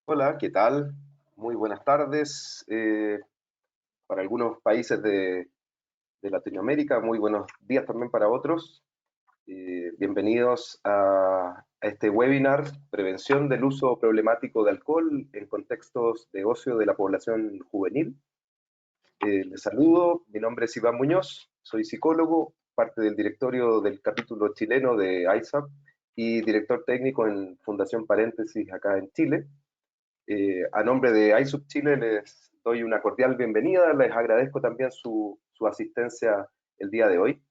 Hola, ¿qué tal? Muy buenas tardes. Para algunos países de Latinoamérica, muy buenos días también para otros. Bienvenidos a este webinar, Prevención del uso problemático de alcohol en contextos de ocio de la población juvenil. Les saludo, mi nombre es Iván Muñoz, soy psicólogo, parte del directorio del capítulo chileno de ISAP y director técnico en Fundación Paréntesis acá en Chile. A nombre de iSub Chile les doy una cordial bienvenida, les agradezco también su asistencia el día de hoy.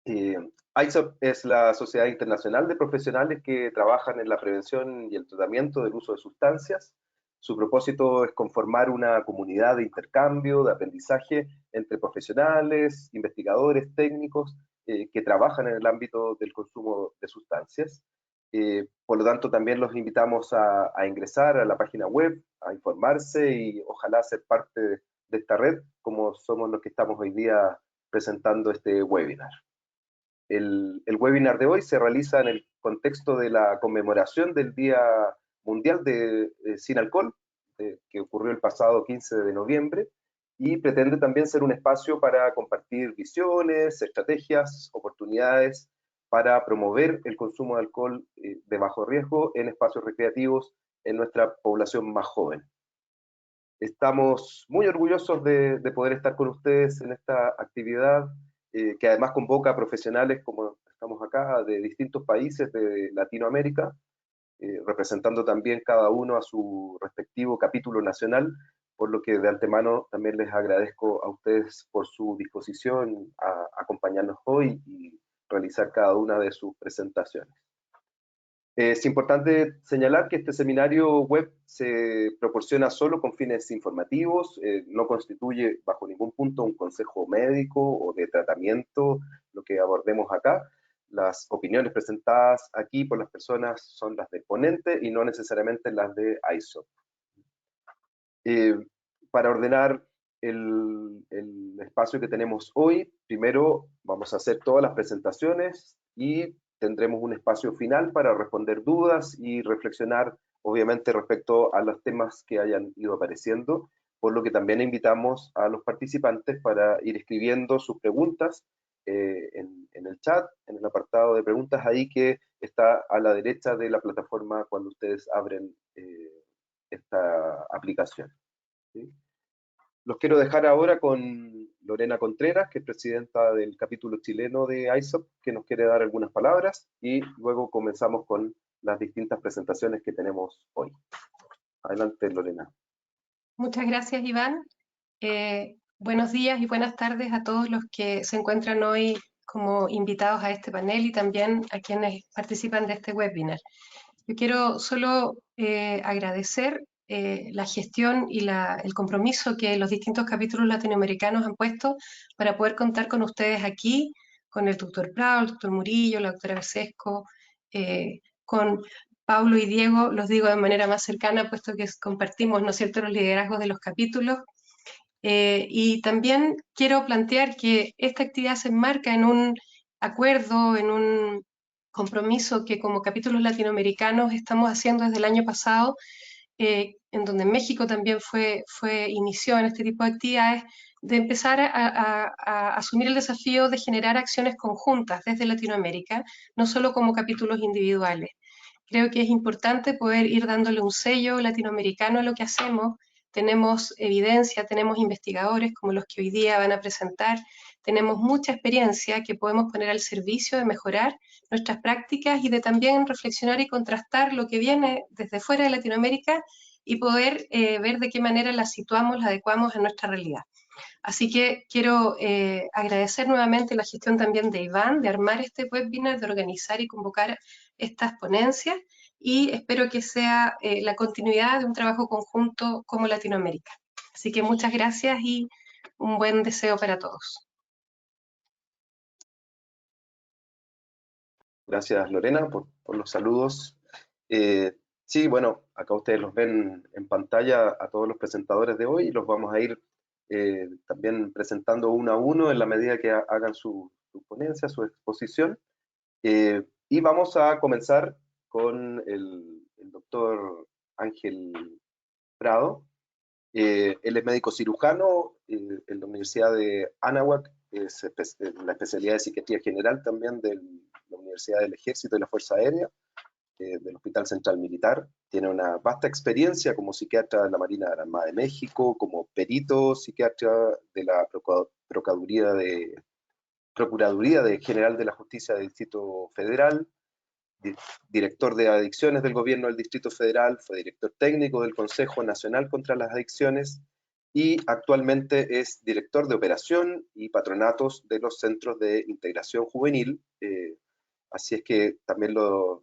ISOP es la Sociedad Internacional de Profesionales que trabajan en la prevención y el tratamiento del uso de sustancias. Su propósito es conformar una comunidad de intercambio, de aprendizaje entre profesionales, investigadores, técnicos que trabajan en el ámbito del consumo de sustancias. Por lo tanto, también los invitamos a ingresar a la página web, a informarse y ojalá ser parte de esta red, como somos los que estamos hoy día presentando este webinar. El webinar de hoy se realiza en el contexto de la conmemoración del Día Mundial Sin Alcohol, que ocurrió el pasado 15 de noviembre, y pretende también ser un espacio para compartir visiones, estrategias, oportunidades para promover el consumo de alcohol de bajo riesgo en espacios recreativos en nuestra población más joven. Estamos muy orgullosos de poder estar con ustedes en esta actividad, que además convoca a profesionales como estamos acá, de distintos países de Latinoamérica, representando también cada uno a su respectivo capítulo nacional, por lo que de antemano también les agradezco a ustedes por su disposición a acompañarnos hoy y realizar cada una de sus presentaciones. Es importante señalar que este seminario web se proporciona solo con fines informativos, no constituye bajo ningún punto un consejo médico o de tratamiento, lo que abordemos acá. Las opiniones presentadas aquí por las personas son las del ponente y no necesariamente las de ISOP. Para ordenar el espacio que tenemos hoy, primero vamos a hacer todas las presentaciones y tendremos un espacio final para responder dudas y reflexionar, obviamente, respecto a los temas que hayan ido apareciendo, por lo que también invitamos a los participantes para ir escribiendo sus preguntas en el chat, en el apartado de preguntas ahí que está a la derecha de la plataforma cuando ustedes abren esta aplicación. ¿Sí? Los quiero dejar ahora con Lorena Contreras, que es presidenta del capítulo chileno de ISOP, que nos quiere dar algunas palabras y luego comenzamos con las distintas presentaciones que tenemos hoy. Adelante, Lorena. Muchas gracias, Iván. Buenos días y buenas tardes a todos los que se encuentran hoy como invitados a este panel y también a quienes participan de este webinar. Yo quiero solo agradecer la gestión y el compromiso que los distintos capítulos latinoamericanos han puesto para poder contar con ustedes aquí, con el doctor Prado, el doctor Murillo, la doctora Becesco, con Paulo y Diego, los digo de manera más cercana, puesto que compartimos, ¿no es cierto?, los liderazgos de los capítulos. Y también quiero plantear que esta actividad se enmarca en un acuerdo, en un compromiso que como capítulos latinoamericanos estamos haciendo desde el año pasado, en donde México también inició en este tipo de actividades, de empezar a asumir el desafío de generar acciones conjuntas desde Latinoamérica, no solo como capítulos individuales. Creo que es importante poder ir dándole un sello latinoamericano a lo que hacemos. Tenemos evidencia, tenemos investigadores como los que hoy día van a presentar, tenemos mucha experiencia que podemos poner al servicio de mejorar nuestras prácticas y de también reflexionar y contrastar lo que viene desde fuera de Latinoamérica y poder ver de qué manera la situamos, la adecuamos a nuestra realidad. Así que quiero agradecer nuevamente la gestión también de Iván, de armar este webinar, de organizar y convocar estas ponencias, y espero que sea la continuidad de un trabajo conjunto como Latinoamérica. Así que muchas gracias y un buen deseo para todos. Gracias, Lorena, por los saludos. Sí, bueno, acá ustedes los ven en pantalla a todos los presentadores de hoy y los vamos a ir también presentando uno a uno en la medida que hagan su ponencia, su exposición. Y vamos a comenzar con el doctor Ángel Prado. Él es médico cirujano en la Universidad de Anáhuac, es en la especialidad de psiquiatría general también de la Universidad del Ejército y la Fuerza Aérea, del Hospital Central Militar. Tiene una vasta experiencia como psiquiatra de la Marina Armada de México, como perito psiquiatra de la Procuraduría General de la Justicia del Distrito Federal, director de adicciones del gobierno del Distrito Federal, fue director técnico del Consejo Nacional contra las Adicciones y actualmente es director de operación y patronatos de los centros de integración juvenil. Así es que también nos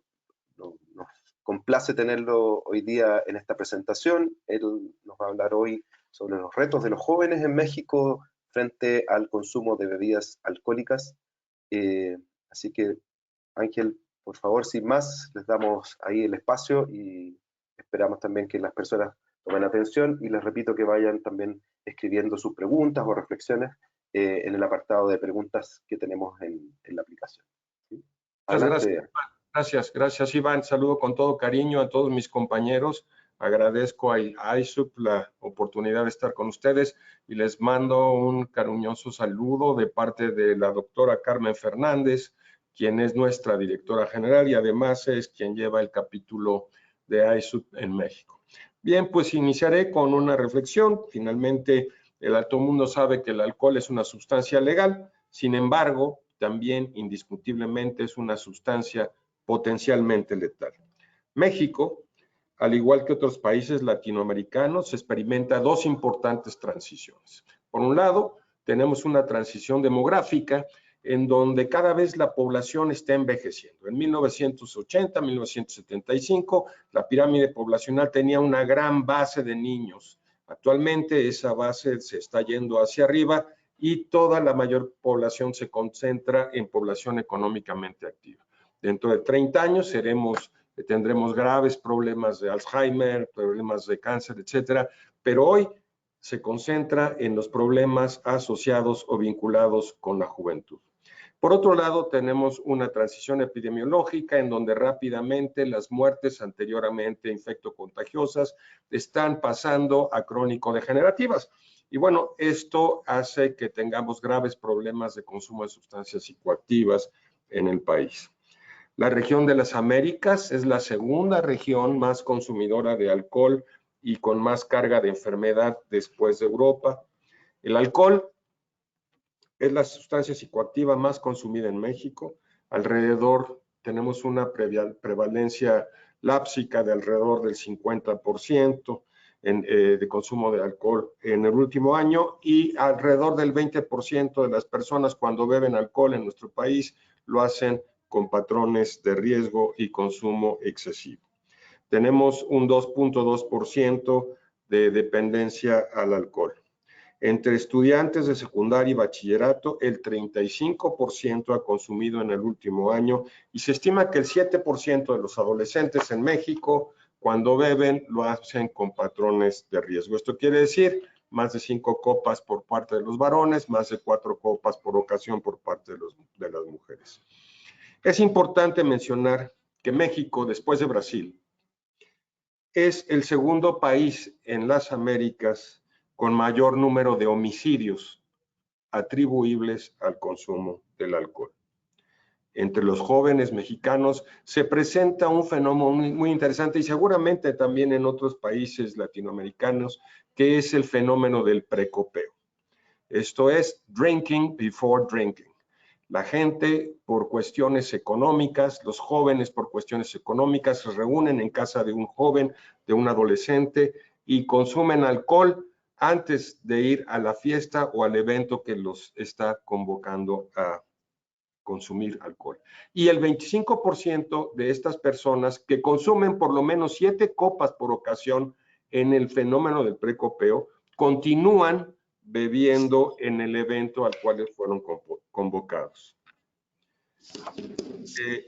complace tenerlo hoy día en esta presentación. Él nos va a hablar hoy sobre los retos de los jóvenes en México frente al consumo de bebidas alcohólicas. Así que, Ángel, por favor, sin más, les damos ahí el espacio y esperamos también que las personas tomen atención y les repito que vayan también escribiendo sus preguntas o reflexiones en el apartado de preguntas que tenemos en la aplicación. ¿Sí? Adelante. Gracias, Iván. Saludo con todo cariño a todos mis compañeros. Agradezco a ISUP la oportunidad de estar con ustedes y les mando un cariñoso saludo de parte de la doctora Carmen Fernández, quien es nuestra directora general y además es quien lleva el capítulo de ISUP en México. Bien, pues iniciaré con una reflexión. Finalmente, todo el mundo sabe que el alcohol es una sustancia legal, sin embargo, también indiscutiblemente es una sustancia potencialmente letal. México, al igual que otros países latinoamericanos, experimenta dos importantes transiciones. Por un lado, tenemos una transición demográfica en donde cada vez la población está envejeciendo. En 1980, 1975, la pirámide poblacional tenía una gran base de niños. Actualmente esa base se está yendo hacia arriba y toda la mayor población se concentra en población económicamente activa. Dentro de 30 años tendremos graves problemas de Alzheimer, problemas de cáncer, etcétera, pero hoy se concentra en los problemas asociados o vinculados con la juventud. Por otro lado, tenemos una transición epidemiológica en donde rápidamente las muertes anteriormente infectocontagiosas están pasando a crónico-degenerativas. Y bueno, esto hace que tengamos graves problemas de consumo de sustancias psicoactivas en el país. La región de las Américas es la segunda región más consumidora de alcohol y con más carga de enfermedad después de Europa. El alcohol es la sustancia psicoactiva más consumida en México. Tenemos una prevalencia lápsica de alrededor del 50% de consumo de alcohol en el último año y alrededor del 20% de las personas cuando beben alcohol en nuestro país lo hacen con patrones de riesgo y consumo excesivo. Tenemos un 2.2% de dependencia al alcohol. Entre estudiantes de secundaria y bachillerato, el 35% ha consumido en el último año y se estima que el 7% de los adolescentes en México, cuando beben, lo hacen con patrones de riesgo. Esto quiere decir más de 5 copas por parte de los varones, más de 4 copas por ocasión por parte de las mujeres. Es importante mencionar que México, después de Brasil, es el segundo país en las Américas con mayor número de homicidios atribuibles al consumo del alcohol. Entre los jóvenes mexicanos se presenta un fenómeno muy interesante y seguramente también en otros países latinoamericanos, que es el fenómeno del precopeo. Esto es drinking before drinking. La gente por cuestiones económicas, los jóvenes por cuestiones económicas se reúnen en casa de un joven, de un adolescente y consumen alcohol antes de ir a la fiesta o al evento que los está convocando a consumir alcohol. Y el 25% de estas personas que consumen por lo menos 7 copas por ocasión en el fenómeno del precopeo continúan bebiendo en el evento al cual fueron convocados.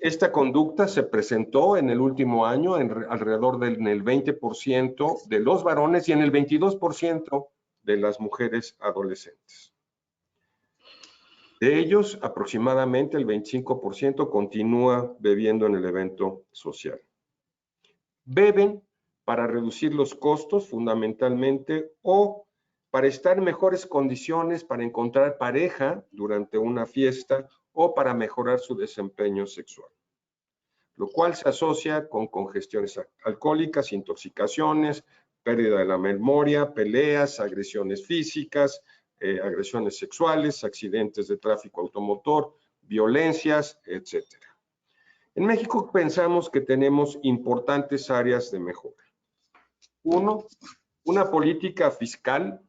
Esta conducta se presentó en el último año alrededor del 20% de los varones y en el 22% de las mujeres adolescentes. De ellos, aproximadamente el 25% continúa bebiendo en el evento social. Beben para reducir los costos fundamentalmente o para estar en mejores condiciones para encontrar pareja durante una fiesta o para mejorar su desempeño sexual, lo cual se asocia con congestiones alcohólicas, intoxicaciones, pérdida de la memoria, peleas, agresiones físicas, agresiones sexuales, accidentes de tráfico automotor, violencias, etc. En México pensamos que tenemos importantes áreas de mejora. Uno, una política fiscal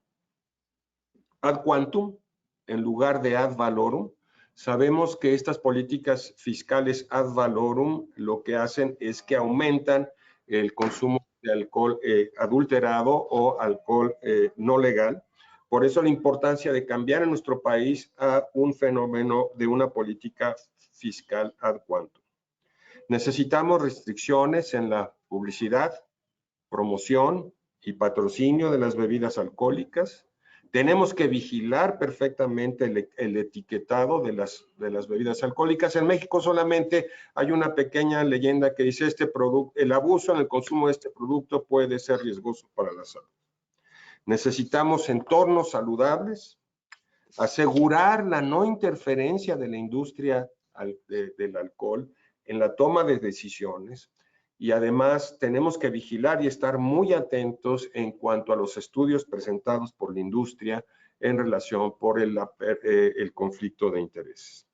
ad quantum en lugar de ad valorum. Sabemos que estas políticas fiscales ad valorum lo que hacen es que aumentan el consumo de alcohol adulterado o alcohol no legal. Por eso la importancia de cambiar en nuestro país a un fenómeno de una política fiscal ad quantum. Necesitamos restricciones en la publicidad, promoción y patrocinio de las bebidas alcohólicas. Tenemos que vigilar perfectamente el etiquetado de las bebidas alcohólicas. En México solamente hay una pequeña leyenda que dice el abuso en el consumo de este producto puede ser riesgoso para la salud. Necesitamos entornos saludables, asegurar la no interferencia de la industria del alcohol en la toma de decisiones, y además tenemos que vigilar y estar muy atentos en cuanto a los estudios presentados por la industria en relación por el conflicto de intereses.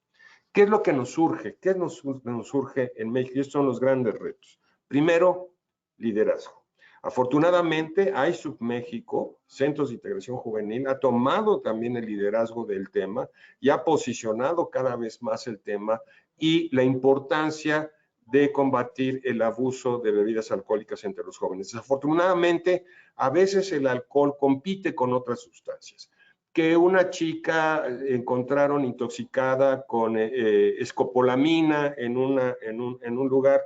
¿Qué es lo que nos surge? ¿Qué nos surge en México? Y estos son los grandes retos. Primero, liderazgo. Afortunadamente, ISUP México, Centros de Integración Juvenil, ha tomado también el liderazgo del tema y ha posicionado cada vez más el tema y la importancia de combatir el abuso de bebidas alcohólicas entre los jóvenes. Desafortunadamente, a veces el alcohol compite con otras sustancias. Que una chica encontraron intoxicada con escopolamina en un lugar,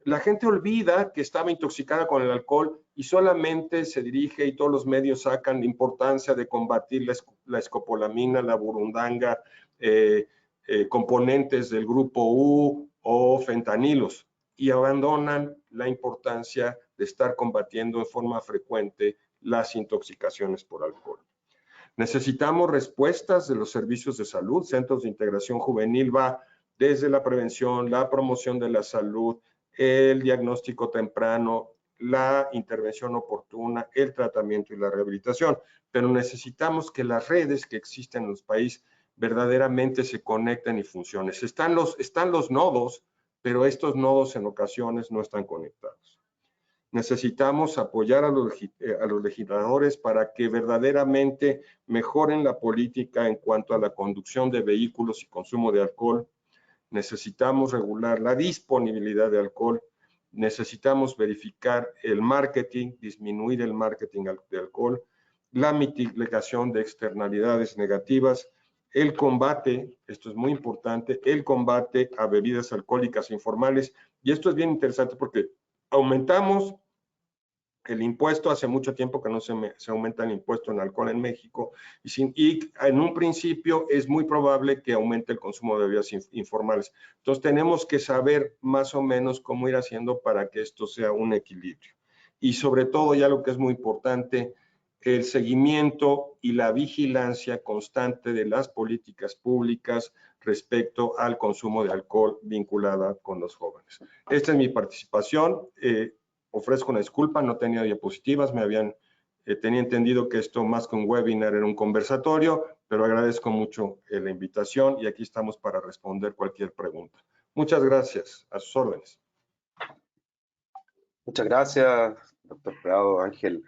la gente olvida que estaba intoxicada con el alcohol y solamente se dirige y todos los medios sacan la importancia de combatir la escopolamina, la burundanga, componentes del grupo U o fentanilos, y abandonan la importancia de estar combatiendo de forma frecuente las intoxicaciones por alcohol. Necesitamos respuestas de los servicios de salud. Centros de Integración Juvenil va desde la prevención, la promoción de la salud, el diagnóstico temprano, la intervención oportuna, el tratamiento y la rehabilitación. Pero necesitamos que las redes que existen en los países verdaderamente se conecten y funcionen. Están los nodos, pero estos nodos en ocasiones no están conectados. Necesitamos apoyar a los legisladores para que verdaderamente mejoren la política en cuanto a la conducción de vehículos y consumo de alcohol. Necesitamos regular la disponibilidad de alcohol. Necesitamos verificar el marketing, disminuir el marketing de alcohol, la mitigación de externalidades negativas, el combate, esto es muy importante, el combate a bebidas alcohólicas informales. Y esto es bien interesante porque aumentamos el impuesto, hace mucho tiempo que no se aumenta el impuesto en alcohol en México, y en un principio es muy probable que aumente el consumo de bebidas informales. Entonces tenemos que saber más o menos cómo ir haciendo para que esto sea un equilibrio. Y sobre todo, ya lo que es muy importante, el seguimiento y la vigilancia constante de las políticas públicas respecto al consumo de alcohol vinculada con los jóvenes. Esta es mi participación. Ofrezco una disculpa, no tenía diapositivas, tenía entendido que esto más que un webinar era un conversatorio, pero agradezco mucho la invitación y aquí estamos para responder cualquier pregunta. Muchas gracias, a sus órdenes. Muchas gracias, doctor Prado, Ángel.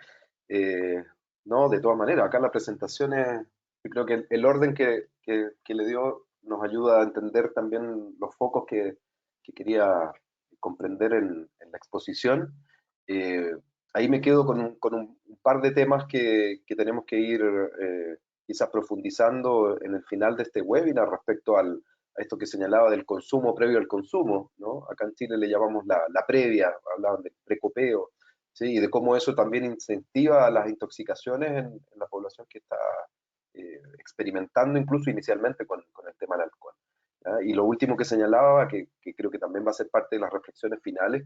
No, de todas maneras, acá la presentación yo creo que el orden que le dio nos ayuda a entender también los focos que quería comprender en la exposición. Ahí me quedo con un par de temas que tenemos que ir quizás profundizando en el final de este webinar respecto a esto que señalaba del consumo previo al consumo, ¿no? Acá en Chile le llamamos la previa, hablaban del precopeo, ¿sí? Y de cómo eso también incentiva las intoxicaciones en la población que está experimentando incluso inicialmente con el tema del alcohol. ¿Ya? Y lo último que señalaba, que creo que también va a ser parte de las reflexiones finales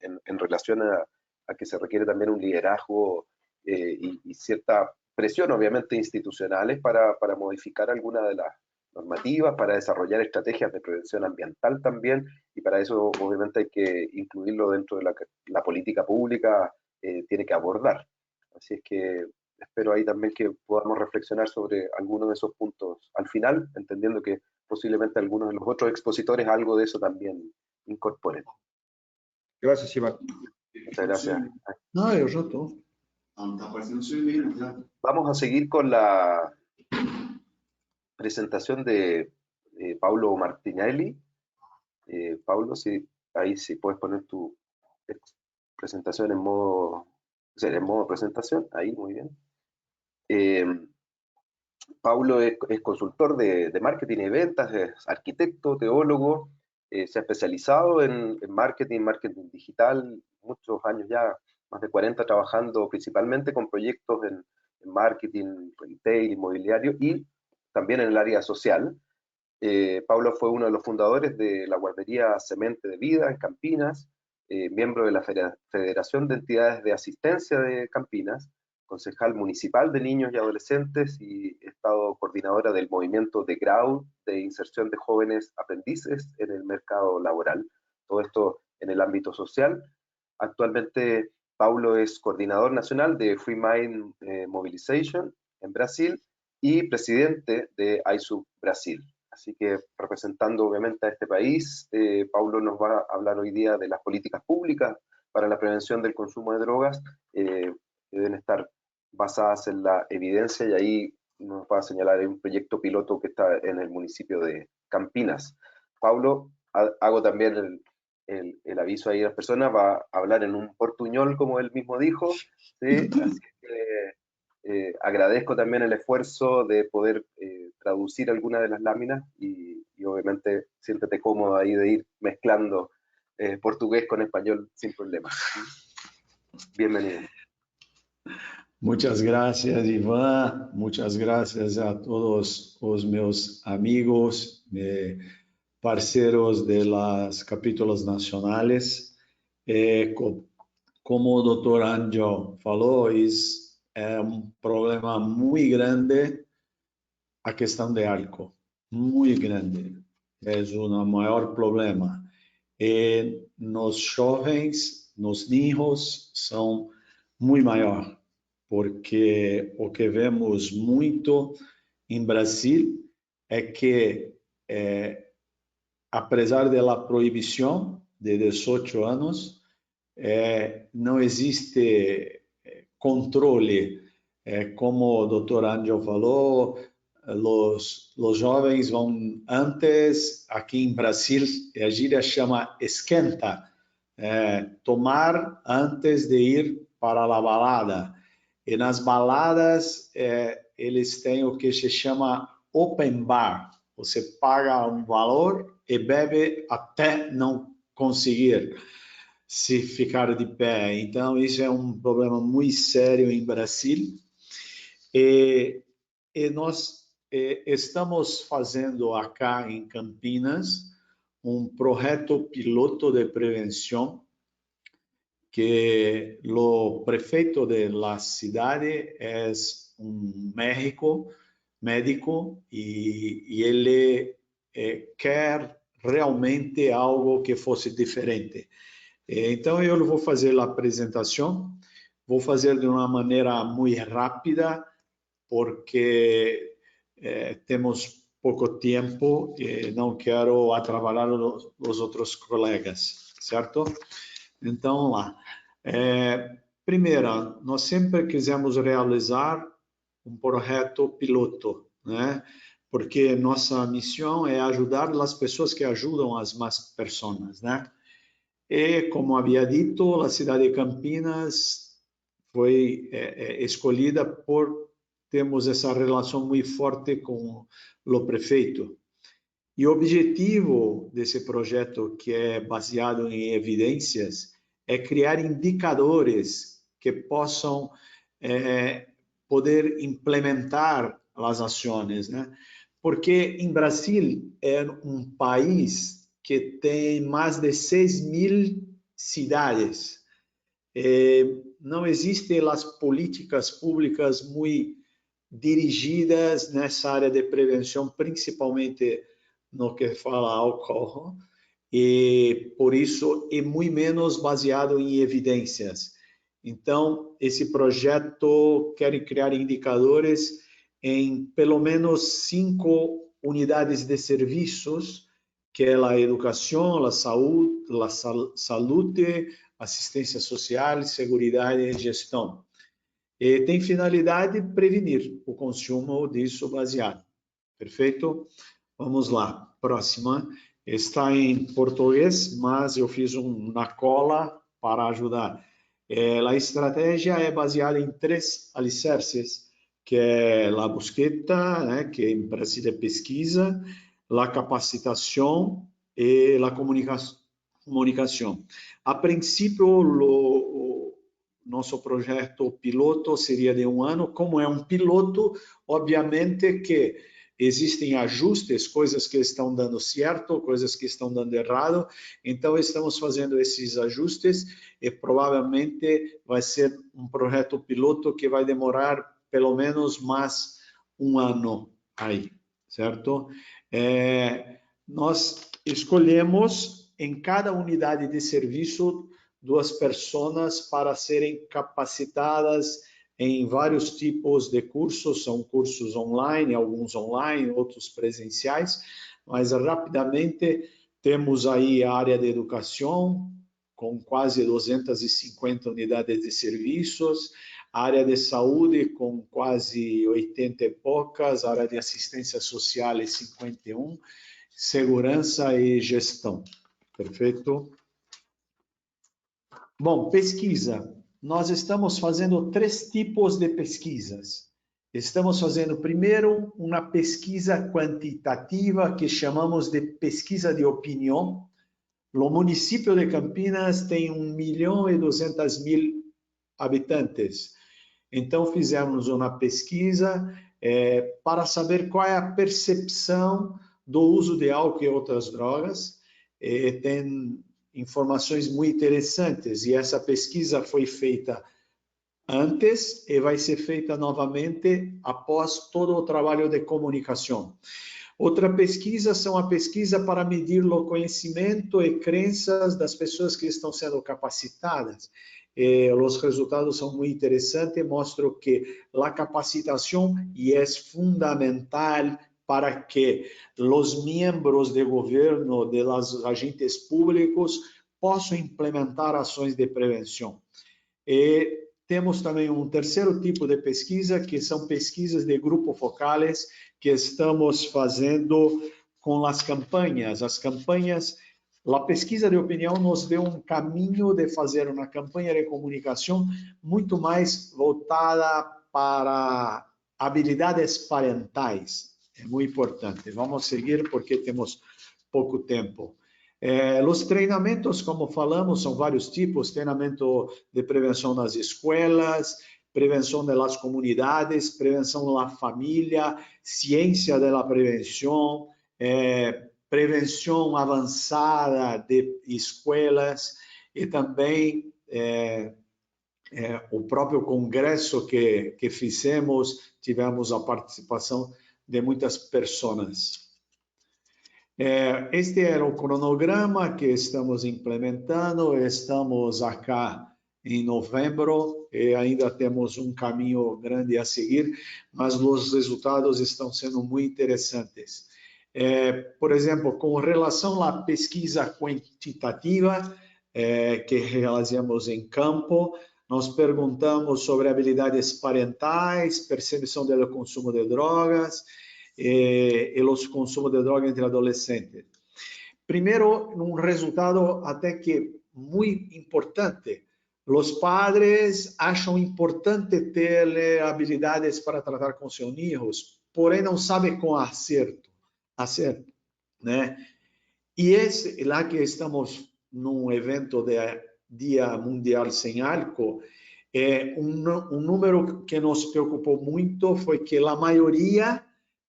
en relación a a que se requiere también un liderazgo y cierta presión, obviamente, institucionales para modificar algunas de las normativas, para desarrollar estrategias de prevención ambiental también, y para eso obviamente hay que incluirlo dentro de la política pública, tiene que abordar. Así es que espero ahí también que podamos reflexionar sobre algunos de esos puntos al final, entendiendo que posiblemente algunos de los otros expositores algo de eso también incorporen. Gracias, Iván. Muchas gracias. No, yo estou. Vamos a seguir con la presentación de Paulo Martinelli. Paulo, si ahí sí puedes poner tu presentación en modo presentación, ahí, muy bien. Paulo es consultor de marketing y ventas, es arquitecto, teólogo, se ha especializado en marketing digital, muchos años ya, más de 40 trabajando principalmente con proyectos en marketing, retail, inmobiliario y también en el área social. Paulo fue uno de los fundadores de la guardería Semente de Vida en Campinas, miembro de la Federación de Entidades de Asistencia de Campinas, concejal municipal de niños y adolescentes y he estado coordinadora del movimiento de GRAU, de inserción de jóvenes aprendices en el mercado laboral. Todo esto en el ámbito social. Actualmente Paulo es coordinador nacional de Free Mind Mobilization en Brasil y presidente de ISUB Brasil. Así que representando obviamente a este país, Paulo nos va a hablar hoy día de las políticas públicas para la prevención del consumo de drogas, que deben estar basadas en la evidencia, y ahí nos va a señalar un proyecto piloto que está en el municipio de Campinas. Paulo, hago también el aviso ahí a las personas, va a hablar en un portuñol, como él mismo dijo, ¿sí? Así que agradezco también el esfuerzo de poder traducir algunas de las láminas y obviamente siéntete cómodo ahí de ir mezclando portugués con español sin problemas. Bienvenido. Muchas gracias, Iván. Muchas gracias a todos os meus amigos, parceiros de las capítulos nacionales. Como o Dr. Angel falou, é problema muito grande a questão de álcool. Muito grande. É o maior problema. E nos jovens, nos niños, são muito maior. Porque o que vemos muito em Brasil é que, apesar da proibição de 18 anos, não existe controle. Como o Dr. Angel falou, os jovens vão antes, aqui em Brasil, a gíria chama esquenta, tomar antes de ir para a balada. E nas baladas, eles têm o que se chama open bar. Você paga um valor e bebe até não conseguir se ficar de pé. Então, isso é um problema muito sério em Brasil. E nós estamos fazendo acá em Campinas um projeto piloto de prevenção que o prefeito de la cidade é médico e ele quer realmente algo que fosse diferente. Então, eu vou fazer a apresentação, vou fazer de uma maneira muito rápida, porque temos pouco tempo e não quero atrapalhar os outros colegas, certo? Então, lá. Primeiro, nós sempre quisemos realizar um projeto piloto, né? Porque nossa missão é ajudar as pessoas que ajudam as mais pessoas, né? E, como havia dito, a cidade de Campinas foi escolhida por termos essa relação muito forte com o prefeito. E o objetivo desse projeto, que é baseado em evidências, é criar indicadores que possam poder implementar as ações, né? Porque em Brasil é um país que tem mais de 6.000 cidades não existem as políticas públicas muito dirigidas nessa área de prevenção, principalmente no que fala álcool, e por isso é muito menos baseado em evidências. Então, esse projeto quer criar indicadores em pelo menos 5 unidades de serviços, que é a educação, a saúde, assistência social, seguridade e gestão. E tem finalidade prevenir o consumo disso baseado. Perfeito? Vamos lá, próxima. Está em português, mas eu fiz na cola para ajudar. A estratégia é baseada em 3 alicerces, que é a busqueta, né, que é empresa de pesquisa, a capacitação e a comunicação. A princípio, o nosso projeto piloto seria de 1 ano. Como é um piloto, obviamente que existem ajustes, coisas que estão dando certo, coisas que estão dando errado. Então, estamos fazendo esses ajustes e provavelmente vai ser um projeto piloto que vai demorar pelo menos mais 1 ano aí, certo? Nós escolhemos em cada unidade de serviço 2 pessoas para serem capacitadas em vários tipos de cursos, são cursos online, alguns online, outros presenciais, mas rapidamente temos aí a área de educação, com quase 250 unidades de serviços, a área de saúde com quase 80 e poucas, a área de assistência social é 51, segurança e gestão. Perfeito? Bom, pesquisa. Nós estamos fazendo 3 tipos de pesquisas. Estamos fazendo, primeiro, uma pesquisa quantitativa que chamamos de pesquisa de opinião. O município de Campinas tem 1.200.000 habitantes. Então, fizemos uma pesquisa para saber qual é a percepção do uso de álcool e outras drogas. Tem informações muito interessantes e essa pesquisa foi feita antes e vai ser feita novamente após todo o trabalho de comunicação. Outra pesquisa são a pesquisa para medir o conhecimento e crenças das pessoas que estão sendo capacitadas. Os resultados são muito interessantes, mostram que a capacitação é fundamental para que os membros de governo, de los agentes públicos, possam implementar ações de prevenção. E temos também um terceiro tipo de pesquisa, que são pesquisas de grupos focais, que estamos fazendo com as campanhas. As campanhas, a pesquisa de opinião nos deu um caminho de fazer uma campanha de comunicação muito mais voltada para habilidades parentais. É muito importante. Vamos seguir porque temos pouco tempo. Os treinamentos, como falamos, são vários tipos. Treinamento de prevenção nas escolas, prevenção das comunidades, prevenção da família, ciência da prevenção, prevenção avançada de escolas e também o próprio congresso que fizemos, tivemos a participação de muitas pessoas. Este era o cronograma que estamos implementando. Estamos acá em novembro e ainda temos um caminho grande a seguir, mas os resultados estão sendo muito interessantes. Por exemplo, com relação à pesquisa quantitativa que realizamos em campo, nós perguntamos sobre habilidades parentais, percepção do consumo de drogas e os consumos de drogas entre adolescentes. Primeiro, um resultado até que muito importante. Os padres acham importante ter habilidades para tratar com seus filhos, porém não sabem com acerto, né? E lá que estamos num evento de Dia Mundial Sem Álcool, um número que nos preocupou muito foi que a maioria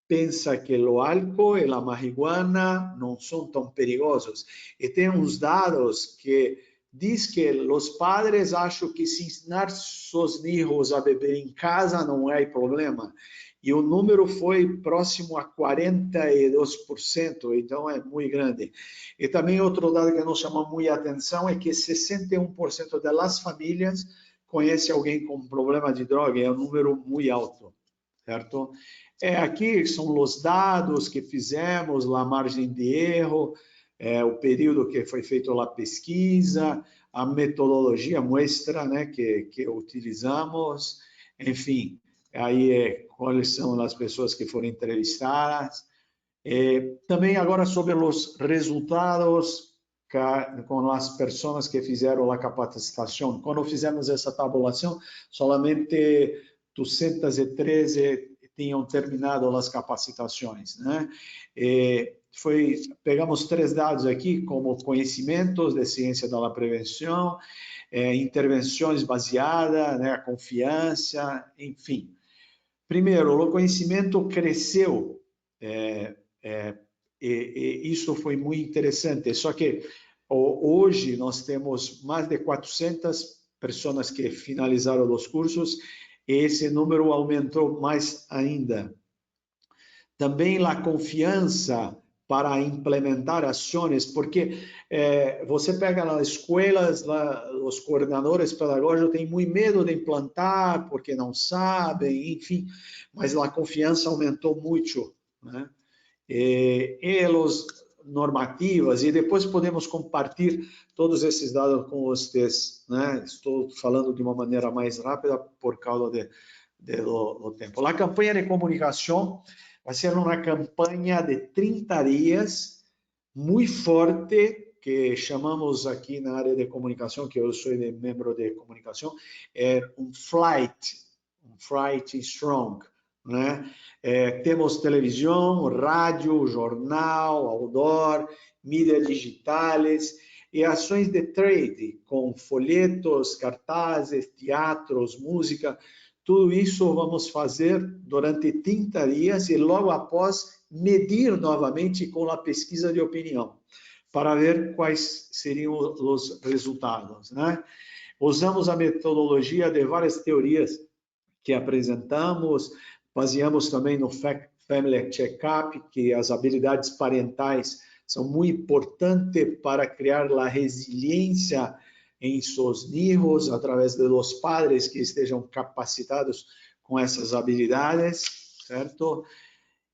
pensa que o álcool e a marihuana não são tão perigosos. E tem uns dados que diz que os padres acham que se ensinar seus filhos a beber em casa não é problema. E o número foi próximo a 42%, então é muito grande. E também outro dado que nos chama muito a atenção é que 61% das famílias conhece alguém com problema de droga, é um número muito alto, certo? Aqui são os dados que fizemos, a margem de erro, o período que foi feita a pesquisa, a metodologia muestra, né, que utilizamos, enfim, aí quais são as pessoas que foram entrevistadas. Também agora sobre os resultados com as pessoas que fizeram a capacitação. Quando fizemos essa tabulação, somente 213 tinham terminado as capacitações, né? Pegamos 3 dados aqui, como conhecimentos de ciência da prevenção, intervenções baseadas, né, a confiança, enfim. Primeiro, o conhecimento cresceu, e isso foi muito interessante, só que hoje nós temos mais de 400 pessoas que finalizaram os cursos, e esse número aumentou mais ainda. Também a confiança para implementar ações, porque você pega nas escolas, os coordenadores pedagógicos têm muito medo de implantar, porque não sabem, enfim, mas a confiança aumentou muito, né? E os normativas, e depois podemos compartilhar todos esses dados com vocês, né? Estou falando de uma maneira mais rápida por causa do tempo. A campanha de comunicação vai ser uma campanha de 30 dias, muito forte, que chamamos aqui na área de comunicação, que eu sou membro de comunicação, um flight strong, né? Temos televisão, rádio, jornal, outdoor, mídias digitais e ações de trade, com folhetos, cartazes, teatros, música. Tudo isso vamos fazer durante 30 dias e logo após medir novamente com a pesquisa de opinião, para ver quais seriam os resultados, né? Usamos a metodologia de várias teorias que apresentamos, baseamos também no Family Check-up, que as habilidades parentais são muito importantes para criar a resiliência em seus filhos, através dos padres que estejam capacitados com essas habilidades, certo?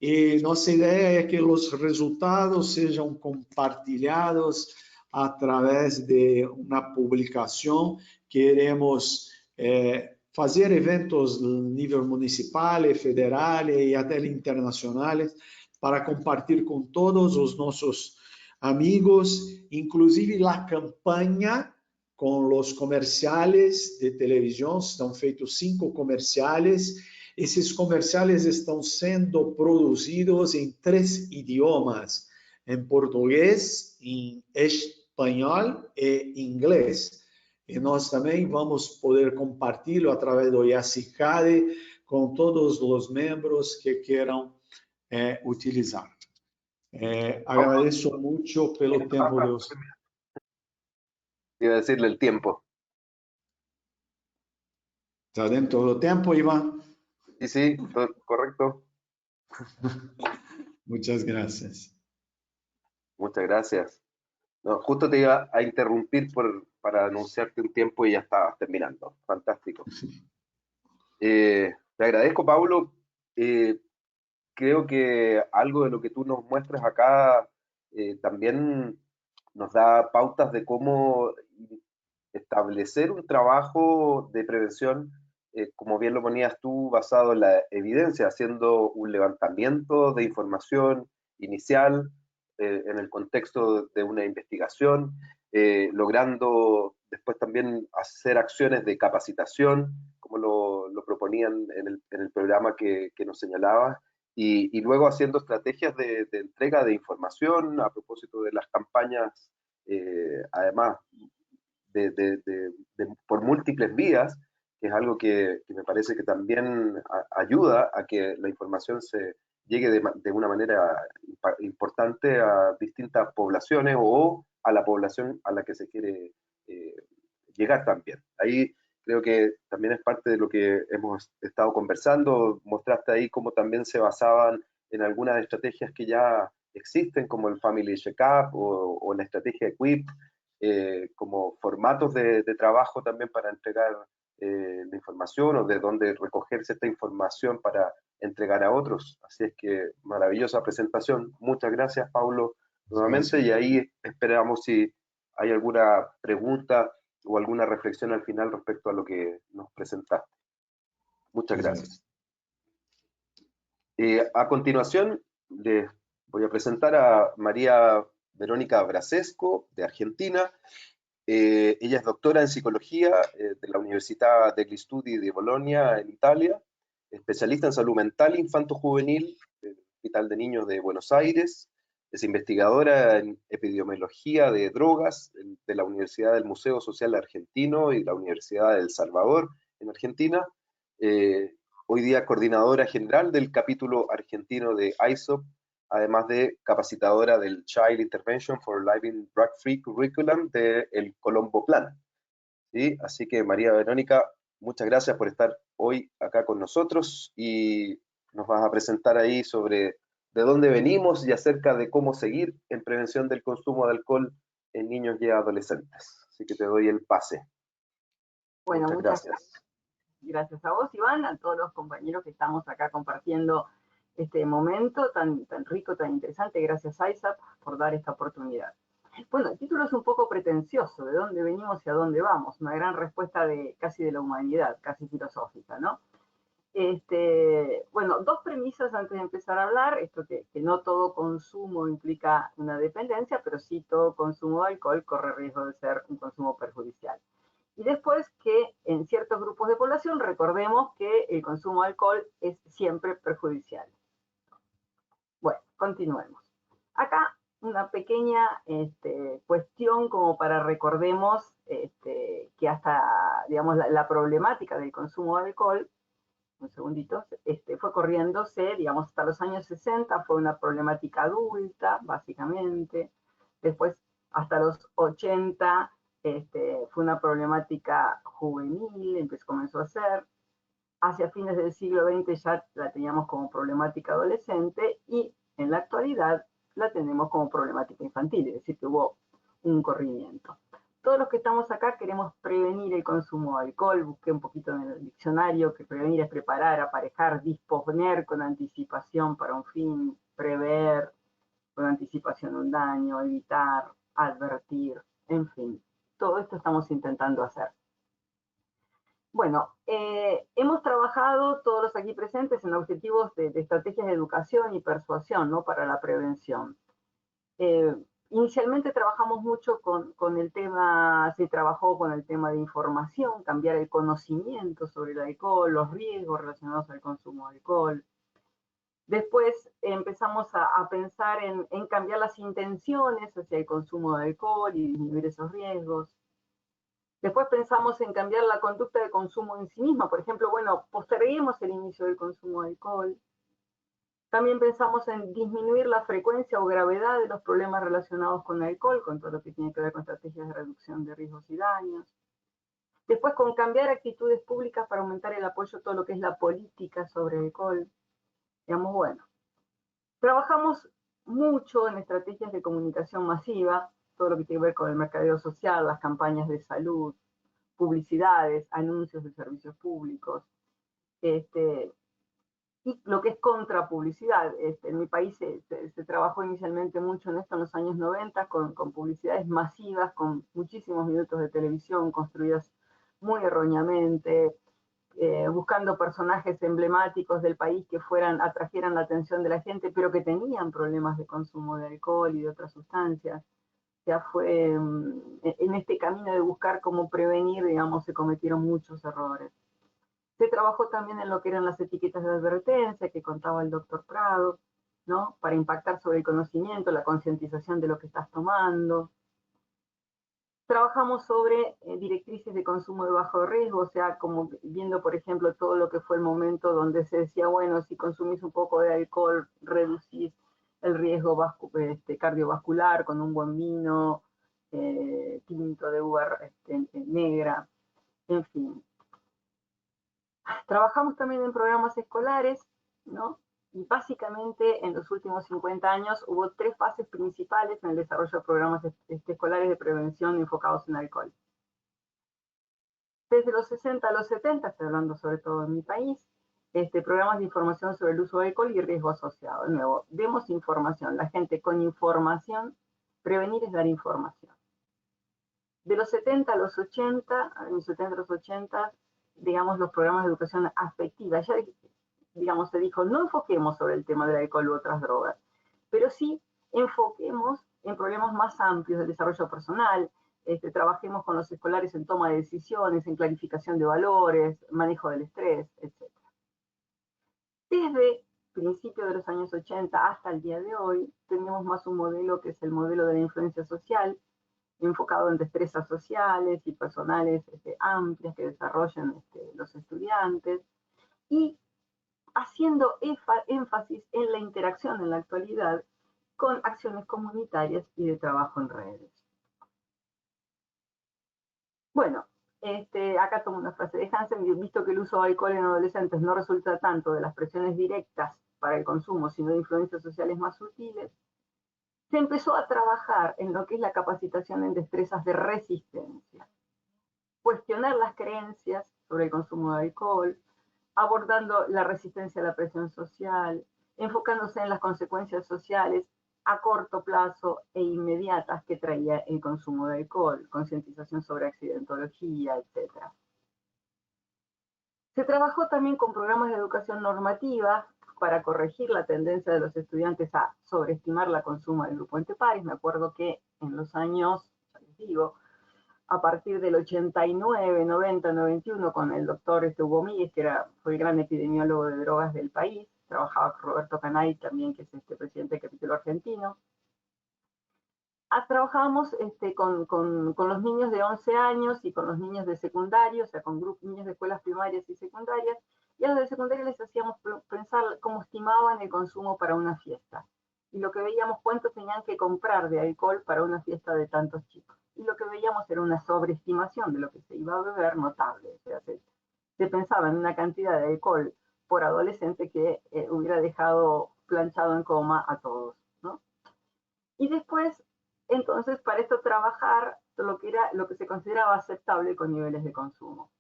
E nossa ideia é que os resultados sejam compartilhados através de uma publicação. Queremos fazer eventos no nível municipal, federal e até internacional para compartilhar com todos os nossos amigos, inclusive a campanha com os comerciais de televisão. Estão feitos 5 comerciais. Esses comerciais estão sendo produzidos em 3 idiomas, em português, em espanhol e inglês. E nós também vamos poder compartilhar através do IACICADE com todos os membros que queiram utilizar. Agradeço muito pelo tempo de ustedes. Iba a decirle el tiempo. ¿Está dentro del tiempo, Iván? Sí, correcto. Muchas gracias. Muchas gracias. No, justo te iba a interrumpir para anunciarte un tiempo y ya estabas terminando. Fantástico. Te agradezco, Paulo. Creo que algo de lo que tú nos muestras acá también nos da pautas de cómo establecer un trabajo de prevención, como bien lo ponías tú, basado en la evidencia, haciendo un levantamiento de información inicial en el contexto de una investigación, logrando después también hacer acciones de capacitación, como lo proponían en el programa que nos señalabas, y luego haciendo estrategias de entrega de información a propósito de las campañas, además por múltiples vías, que es algo que me parece que también ayuda a que la información se llegue de una manera importante a distintas poblaciones o a la población a la que se quiere llegar también. Ahí creo que también es parte de lo que hemos estado conversando. Mostraste ahí cómo también se basaban en algunas estrategias que ya existen, como el Family Checkup o la estrategia Equip, como formatos de trabajo también para entregar la información o de dónde recogerse esta información para entregar a otros. Así es que maravillosa presentación. Muchas gracias, Paulo, nuevamente. Y ahí esperamos si hay alguna pregunta o alguna reflexión al final respecto a lo que nos presentaste. Muchas gracias. A continuación, les voy a presentar a María Verónica Brasesco, de Argentina. Ella es doctora en psicología de la Università degli Studi di Bologna, en Italia, especialista en salud mental infanto-juvenil del Hospital de Niños de Buenos Aires. Es investigadora en epidemiología de drogas de la Universidad del Museo Social Argentino y la Universidad de El Salvador en Argentina. Hoy día coordinadora general del capítulo argentino de ISOP, además de capacitadora del Child Intervention for Living Drug Free Curriculum del Colombo Plan. ¿Sí? Así que María Verónica, muchas gracias por estar hoy acá con nosotros y nos vas a presentar ahí sobre de dónde venimos y acerca de cómo seguir en prevención del consumo de alcohol en niños y adolescentes. Así que te doy el pase. Bueno, muchas gracias. Gracias a vos, Iván, a todos los compañeros que estamos acá compartiendo este momento tan rico, tan interesante. Gracias a ISAP por dar esta oportunidad. Bueno, el título es un poco pretencioso, de dónde venimos y a dónde vamos. Una gran respuesta casi de la humanidad, casi filosófica, ¿no? Bueno, dos premisas antes de empezar a hablar. Esto que no todo consumo implica una dependencia, pero sí todo consumo de alcohol corre riesgo de ser un consumo perjudicial. Y después que en ciertos grupos de población recordemos que el consumo de alcohol es siempre perjudicial. Bueno, continuemos. Acá una pequeña cuestión como para recordemos que hasta, digamos, la problemática del consumo de alcohol, un segundito, fue corriéndose, digamos, hasta los años 60 fue una problemática adulta, básicamente. Después, hasta los 80, fue una problemática juvenil, comenzó a ser. Hacia fines del siglo XX ya la teníamos como problemática adolescente y en la actualidad la tenemos como problemática infantil, es decir, que hubo un corrimiento. Todos los que estamos acá queremos prevenir el consumo de alcohol. Busqué un poquito en el diccionario que prevenir es preparar, aparejar, disponer con anticipación para un fin, prever con anticipación un daño, evitar, advertir, en fin. Todo esto estamos intentando hacer. Bueno, hemos trabajado todos los aquí presentes en objetivos de estrategias de educación y persuasión, ¿no? Para la prevención. Inicialmente trabajamos mucho con el tema, se trabajó con el tema de información, cambiar el conocimiento sobre el alcohol, los riesgos relacionados al consumo de alcohol. Después empezamos a pensar en cambiar las intenciones hacia el consumo de alcohol y disminuir esos riesgos. Después pensamos en cambiar la conducta de consumo en sí misma. Por ejemplo, bueno, posterguemos el inicio del consumo de alcohol. También pensamos en disminuir la frecuencia o gravedad de los problemas relacionados con el alcohol, con todo lo que tiene que ver con estrategias de reducción de riesgos y daños. Después con cambiar actitudes públicas para aumentar el apoyo a todo lo que es la política sobre el alcohol. Digamos, bueno, trabajamos mucho en estrategias de comunicación masiva, todo lo que tiene que ver con el mercadeo social, las campañas de salud, publicidades, anuncios de servicios públicos, y lo que es contrapublicidad. En mi país se trabajó inicialmente mucho en esto en los años 90 con publicidades masivas, con muchísimos minutos de televisión construidas muy erróneamente, buscando personajes emblemáticos del país que atrajeran la atención de la gente, pero que tenían problemas de consumo de alcohol y de otras sustancias. Ya fue en este camino de buscar cómo prevenir, digamos, se cometieron muchos errores. Se trabajó también en lo que eran las etiquetas de advertencia que contaba el doctor Prado, ¿no? Para impactar sobre el conocimiento, la concientización de lo que estás tomando. Trabajamos sobre directrices de consumo de bajo riesgo, o sea, como viendo, por ejemplo, todo lo que fue el momento donde se decía, bueno, si consumís un poco de alcohol, reducís el riesgo cardiovascular con un buen vino, tinto, de uva negra, en fin. Trabajamos también en programas escolares, ¿no? Y básicamente en los últimos 50 años hubo 3 fases principales en el desarrollo de programas escolares de prevención enfocados en alcohol. Desde los 60 a los 70, estoy hablando sobre todo en mi país, programas de información sobre el uso de alcohol y riesgo asociado. De nuevo, demos información. La gente con información, prevenir es dar información. De los 70 a los 80, digamos, los programas de educación afectiva, ya, digamos, se dijo, no enfoquemos sobre el tema del alcohol u otras drogas, pero sí enfoquemos en problemas más amplios del desarrollo personal, trabajemos con los escolares en toma de decisiones, en clarificación de valores, manejo del estrés, etc. Desde principios de los años 80 hasta el día de hoy, tenemos más un modelo que es el modelo de la influencia social, enfocado en destrezas sociales y personales amplias que desarrollen los estudiantes, y haciendo énfasis en la interacción en la actualidad con acciones comunitarias y de trabajo en redes. Bueno, acá tomo una frase de Hansen: visto que el uso de alcohol en adolescentes no resulta tanto de las presiones directas para el consumo, sino de influencias sociales más sutiles, se empezó a trabajar en lo que es la capacitación en destrezas de resistencia. Cuestionar las creencias sobre el consumo de alcohol, abordando la resistencia a la presión social, enfocándose en las consecuencias sociales a corto plazo e inmediatas que traía el consumo de alcohol, concientización sobre accidentología, etc. Se trabajó también con programas de educación normativa para corregir la tendencia de los estudiantes a sobreestimar la consumo del grupo entre pares. Me acuerdo que en los años, ya les digo, a partir del 89, 90, 91, con el doctor Hugo Míguez, que fue el gran epidemiólogo de drogas del país, trabajaba con Roberto Canay también, que es presidente del capítulo argentino. Trabajábamos con los niños de 11 años y con los niños de secundaria, o sea, con niños de escuelas primarias y secundarias, y a los de secundaria les hacíamos pensar cómo estimaban el consumo para una fiesta. Y lo que veíamos, cuánto tenían que comprar de alcohol para una fiesta de tantos chicos. Y lo que veíamos era una sobreestimación de lo que se iba a beber notable. O sea, se pensaba en una cantidad de alcohol por adolescente que hubiera dejado planchado en coma a todos, ¿no? Y después, entonces, para esto trabajar lo que se consideraba aceptable con niveles de consumo.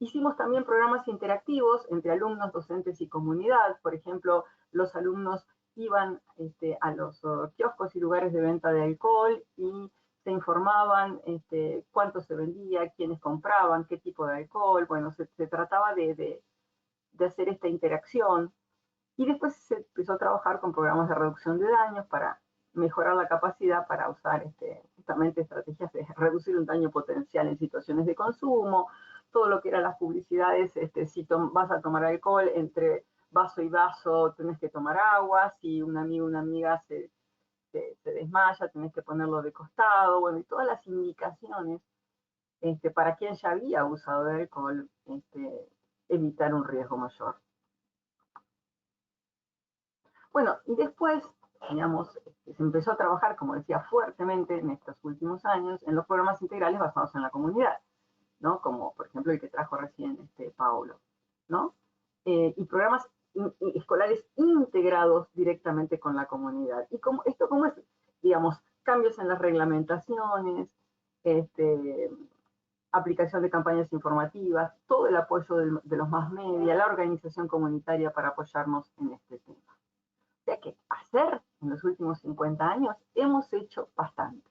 Hicimos también programas interactivos entre alumnos, docentes y comunidad. Por ejemplo, los alumnos iban a los kioscos y lugares de venta de alcohol y se informaban cuánto se vendía, quiénes compraban, qué tipo de alcohol. Bueno, se trataba de hacer esta interacción. Y después se empezó a trabajar con programas de reducción de daños para mejorar la capacidad para usar justamente estrategias de reducir un daño potencial en situaciones de consumo, todo lo que eran las publicidades, si vas a tomar alcohol, entre vaso y vaso tenés que tomar agua, si un amigo o una amiga se desmaya, tenés que ponerlo de costado, bueno, y todas las indicaciones para quien ya había abusado de alcohol, evitar un riesgo mayor. Bueno, y después, digamos, se empezó a trabajar, como decía, fuertemente en estos últimos años en los programas integrales basados en la comunidad, ¿no? Como, por ejemplo, el que trajo recién Paulo, ¿no? Y programas escolares integrados directamente con la comunidad. ¿Y cómo es, digamos, cambios en las reglamentaciones, aplicación de campañas informativas, todo el apoyo de los más media, la organización comunitaria para apoyarnos en este tema? O sea que hacer en los últimos 50 años hemos hecho bastante.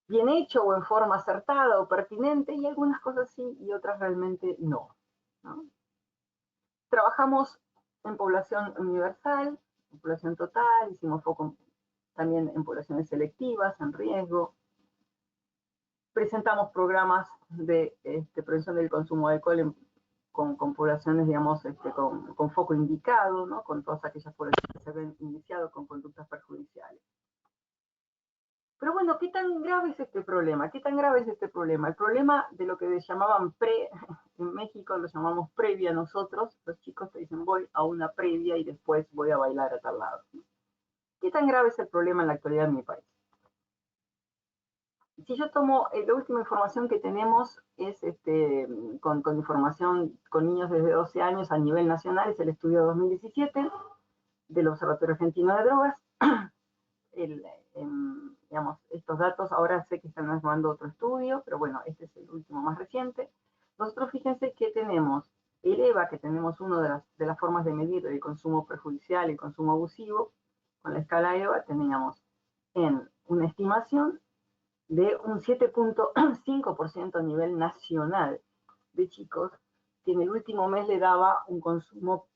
Bien hecho o en forma acertada o pertinente, y algunas cosas sí y otras realmente no, ¿no? Trabajamos en población universal, en población total, hicimos foco también en poblaciones selectivas, en riesgo. Presentamos programas de prevención del consumo de alcohol con poblaciones, digamos, con foco indicado, ¿no? Con todas aquellas poblaciones que se ven iniciado con conductas perjudiciales. Pero bueno, ¿qué tan grave es este problema? ¿Qué tan grave es este problema? El problema de lo que llamaban en México lo llamamos previa nosotros, los chicos te dicen voy a una previa y después voy a bailar a tal lado. ¿Qué tan grave es el problema en la actualidad en mi país? si yo tomo la última información que tenemos es con información con niños desde 12 años a nivel nacional, es el estudio 2017 del Observatorio Argentino de Drogas. Digamos, estos datos ahora sé que están armando otro estudio, pero bueno, este es el último más reciente. Nosotros fíjense que tenemos el EVA, que tenemos una de las formas de medir el consumo perjudicial y el consumo abusivo. Con la escala EVA teníamos en una estimación de un 7.5% a nivel nacional de chicos que en el último mes le daba un consumo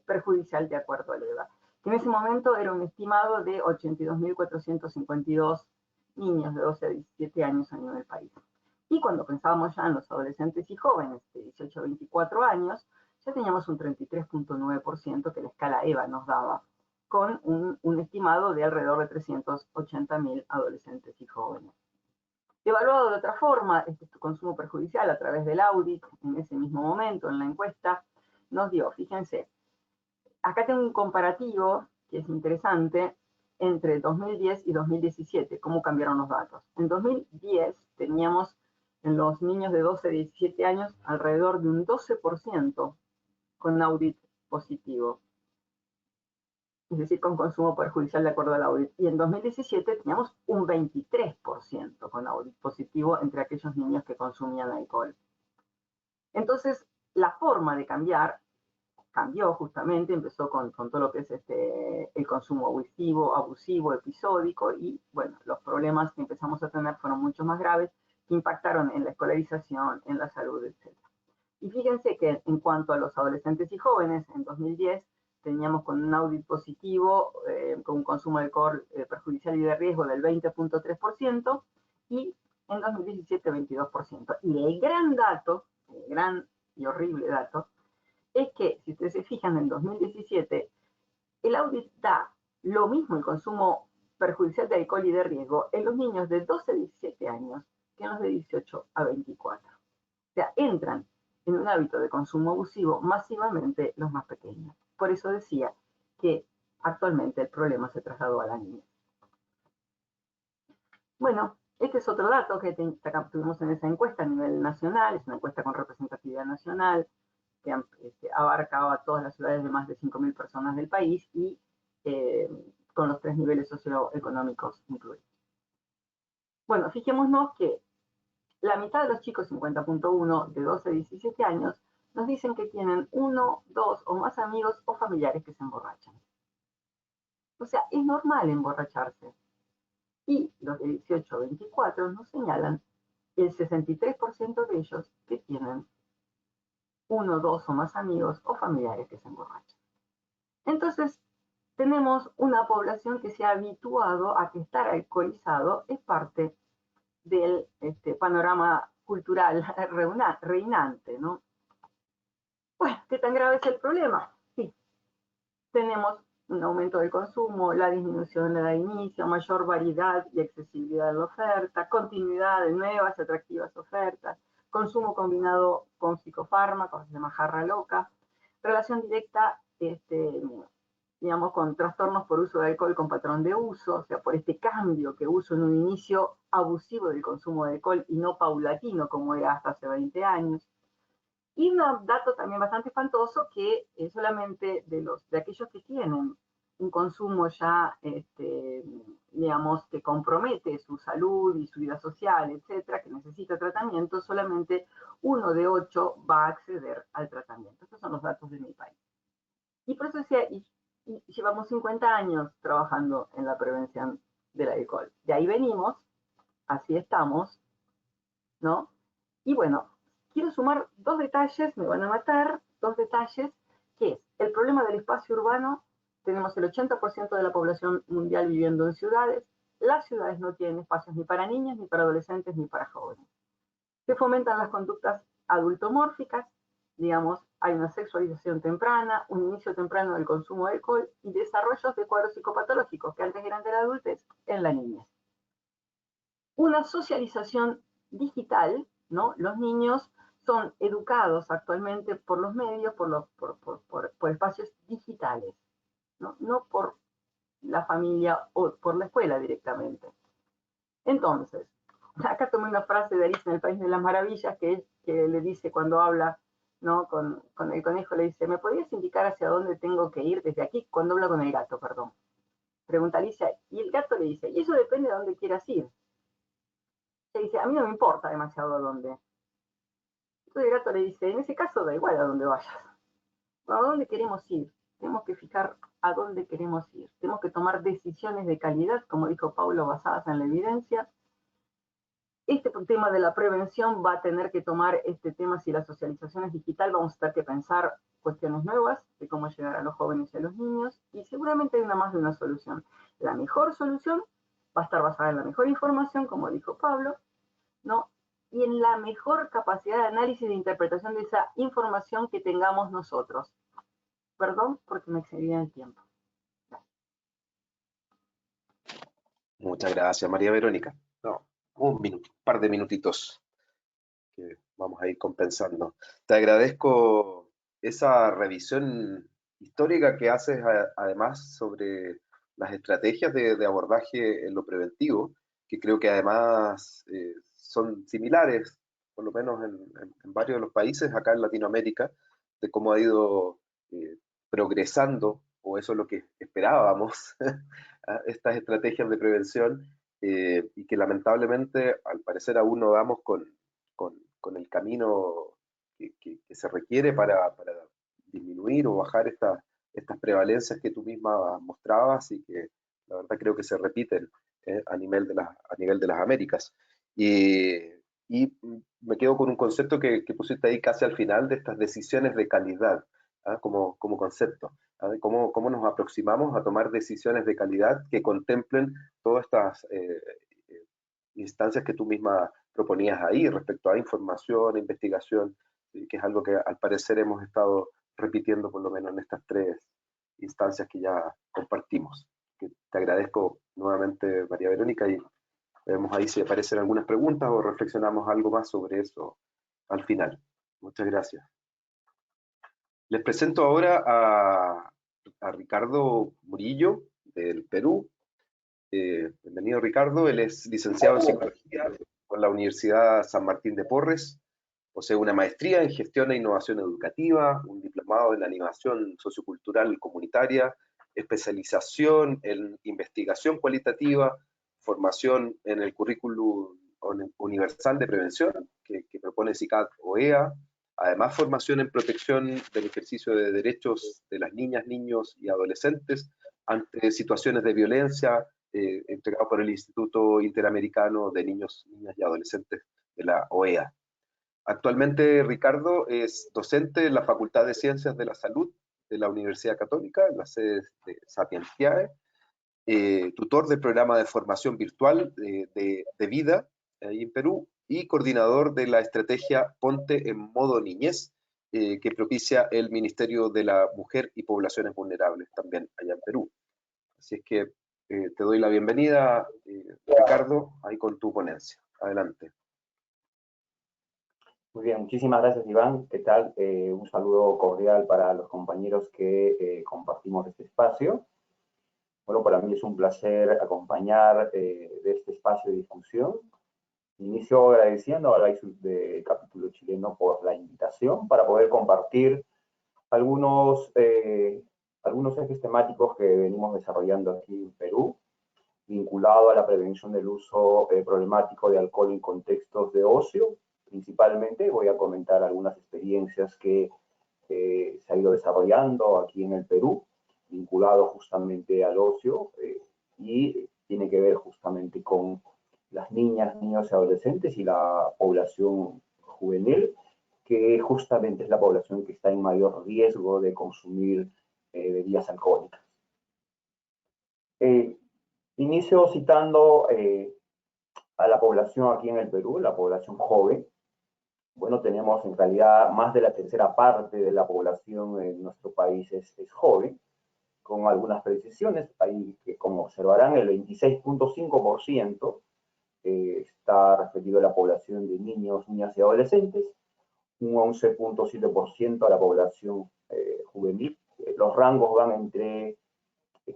perjudicial de acuerdo al EVA. Que en ese momento era un estimado de 82.452 niños de 12 a 17 años a nivel país. Y cuando pensábamos ya en los adolescentes y jóvenes de 18 a 24 años, ya teníamos un 33.9% que la escala EVA nos daba, con un estimado de alrededor de 380.000 adolescentes y jóvenes. Evaluado de otra forma, este consumo perjudicial a través del audit, en ese mismo momento, en la encuesta, nos dio, fíjense, acá tengo un comparativo que es interesante entre 2010 y 2017, cómo cambiaron los datos. En 2010 teníamos en los niños de 12 a 17 años alrededor de un 12% con audit positivo, es decir, con consumo perjudicial de acuerdo al audit. Y en 2017 teníamos un 23% con audit positivo entre aquellos niños que consumían alcohol. Entonces, la forma de cambiar cambió justamente, empezó con todo lo que es el consumo abusivo, episódico, y bueno, los problemas que empezamos a tener fueron mucho más graves, que impactaron en la escolarización, en la salud, etc. Y fíjense que en cuanto a los adolescentes y jóvenes, en 2010 teníamos con un audit positivo, con un consumo de alcohol perjudicial y de riesgo del 20.3%, y en 2017 22%. Y el gran dato, el gran y horrible dato, es que, si ustedes se fijan, en 2017, el audit da lo mismo el consumo perjudicial de alcohol y de riesgo en los niños de 12 a 17 años que en los de 18 a 24. O sea, entran en un hábito de consumo abusivo masivamente los más pequeños. Por eso decía que actualmente el problema se trasladó a la niñez. Bueno, este es otro dato que tuvimos en esa encuesta a nivel nacional, es una encuesta con representatividad nacional, que abarcaba a todas las ciudades de más de 5.000 personas del país y con los 3 niveles socioeconómicos incluidos. Bueno, fijémonos que la mitad de los chicos, 50.1, de 12 a 17 años, nos dicen que tienen 1, 2 o más amigos o familiares que se emborrachan. O sea, es normal emborracharse. Y los de 18 a 24 nos señalan el 63% de ellos que tienen 1, 2 o más amigos o familiares que se emborrachan. Entonces, tenemos una población que se ha habituado a que estar alcoholizado es parte del panorama cultural reinante, ¿no? Bueno, ¿qué tan grave es el problema? Sí, tenemos un aumento del consumo, la disminución de la inicio, mayor variedad y accesibilidad de la oferta, continuidad de nuevas y atractivas ofertas, consumo combinado con psicofármacos, se llama jarra loca, relación directa, digamos, con trastornos por uso de alcohol con patrón de uso, o sea, por este cambio que uso en un inicio abusivo del consumo de alcohol y no paulatino como era hasta hace 20 años. Y un dato también bastante espantoso que es solamente de aquellos que tienen un consumo ya, digamos, que compromete su salud y su vida social, etcétera, que necesita tratamiento, solamente 1 de 8 va a acceder al tratamiento. Estos son los datos de mi país. Y por eso decía, y llevamos 50 años trabajando en la prevención del alcohol. De ahí venimos, así estamos, ¿no? Y bueno, quiero sumar 2 detalles, me van a matar, 2 detalles, que es el problema del espacio urbano. Tenemos el 80% de la población mundial viviendo en ciudades. Las ciudades no tienen espacios ni para niños, ni para adolescentes, ni para jóvenes. Se fomentan las conductas adultomórficas, digamos, hay una sexualización temprana, un inicio temprano del consumo de alcohol y desarrollos de cuadros psicopatológicos que antes eran de la adultez en la niñez. Una socialización digital, ¿no? Los niños son educados actualmente por los medios, por espacios digitales, ¿no? No por la familia o por la escuela directamente. Entonces, acá tomé una frase de Alicia en el País de las Maravillas que le dice cuando habla, ¿no? con el conejo, le dice, ¿me podrías indicar hacia dónde tengo que ir desde aquí? Cuando habla con el gato, perdón. Pregunta Alicia, y el gato le dice, y eso depende de dónde quieras ir. Le dice, a mí no me importa demasiado a dónde. Entonces el gato le dice, en ese caso da igual a dónde vayas. ¿A dónde queremos ir? Tenemos que fijar a dónde queremos ir. Tenemos que tomar decisiones de calidad, como dijo Paulo, basadas en la evidencia. Este tema de la prevención va a tener que tomar este tema, si la socialización es digital, vamos a tener que pensar cuestiones nuevas de cómo llegar a los jóvenes y a los niños, y seguramente hay más de una solución. La mejor solución va a estar basada en la mejor información, como dijo Pablo, ¿no? Y en la mejor capacidad de análisis e interpretación de esa información que tengamos nosotros. Perdón porque me excedí en el tiempo. Muchas gracias, María Verónica. No, un par de minutitos que vamos a ir compensando. Te agradezco esa revisión histórica que haces además sobre las estrategias de abordaje en lo preventivo, que creo que además son similares, por lo menos en varios de los países acá en Latinoamérica, de cómo ha ido progresando, o eso es lo que esperábamos, estas estrategias de prevención, y que lamentablemente al parecer aún no damos con el camino que se requiere para disminuir o bajar estas prevalencias que tú misma mostrabas y que la verdad creo que se repiten a nivel de las Américas. Y me quedo con un concepto que pusiste ahí casi al final de estas decisiones de calidad, como concepto. ¿Cómo nos aproximamos a tomar decisiones de calidad que contemplen todas estas instancias que tú misma proponías ahí respecto a información, investigación, que es algo que al parecer hemos estado repitiendo por lo menos en estas 3 instancias que ya compartimos. Te agradezco nuevamente, María Verónica, y vemos ahí si aparecen algunas preguntas o reflexionamos algo más sobre eso al final. Muchas gracias. Les presento ahora a Ricardo Murillo, del Perú. Bienvenido, Ricardo. Él es licenciado en Psicología por la Universidad San Martín de Porres. Posee una maestría en Gestión e Innovación Educativa, un diplomado en Animación Sociocultural Comunitaria, especialización en Investigación Cualitativa, formación en el Currículum Universal de Prevención que propone CICAD-OEA, además formación en protección del ejercicio de derechos de las niñas, niños y adolescentes ante situaciones de violencia, entregado por el Instituto Interamericano de Niños, Niñas y Adolescentes de la OEA. Actualmente Ricardo es docente en la Facultad de Ciencias de la Salud de la Universidad Católica, en la sede de Sapientiae, tutor del programa de formación virtual de vida ahí en Perú y coordinador de la estrategia Ponte en Modo Niñez, que propicia el Ministerio de la Mujer y Poblaciones Vulnerables también allá en Perú. Así es que te doy la bienvenida, Ricardo, ahí con tu ponencia. Adelante. Muy bien, muchísimas gracias, Iván. ¿Qué tal? Un saludo cordial para los compañeros que compartimos este espacio. Bueno, para mí es un placer acompañar de este espacio de discusión. Inicio agradeciendo a la ISUP de Capítulo Chileno por la invitación para poder compartir algunos ejes temáticos que venimos desarrollando aquí en Perú, vinculado a la prevención del uso problemático de alcohol en contextos de ocio. Principalmente voy a comentar algunas experiencias que se ha ido desarrollando aquí en el Perú, vinculado justamente al ocio, y tiene que ver justamente con las niñas, niños y adolescentes y la población juvenil, que justamente es la población que está en mayor riesgo de consumir bebidas alcohólicas. Inicio citando a la población aquí en el Perú, la población joven. Bueno, tenemos en realidad más de la tercera parte de la población en nuestro país es joven, con algunas precisiones. Ahí, como observarán, el 26.5% está referido a la población de niños, niñas y adolescentes, un 11.7% a la población juvenil. Los rangos van entre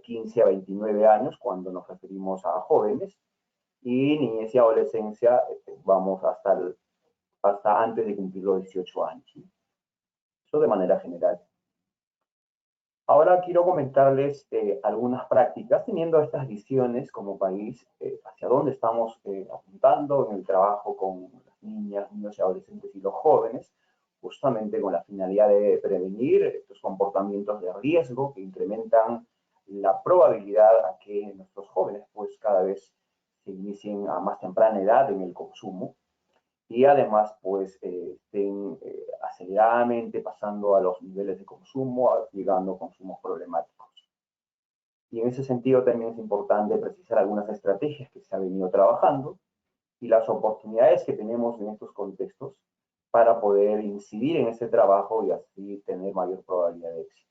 15 a 29 años cuando nos referimos a jóvenes, y niñez y adolescencia vamos hasta antes de cumplir los 18 años, ¿no? Eso de manera general. Ahora quiero comentarles algunas prácticas, teniendo estas visiones como país, hacia dónde estamos apuntando en el trabajo con las niñas, niños y adolescentes y los jóvenes, justamente con la finalidad de prevenir estos comportamientos de riesgo que incrementan la probabilidad a que nuestros jóvenes pues cada vez se inicien a más temprana edad en el consumo y además pues estén aceleradamente pasando a los niveles de consumo, llegando a consumos problemáticos. Y en ese sentido también es importante precisar algunas estrategias que se han venido trabajando y las oportunidades que tenemos en estos contextos para poder incidir en ese trabajo y así tener mayor probabilidad de éxito.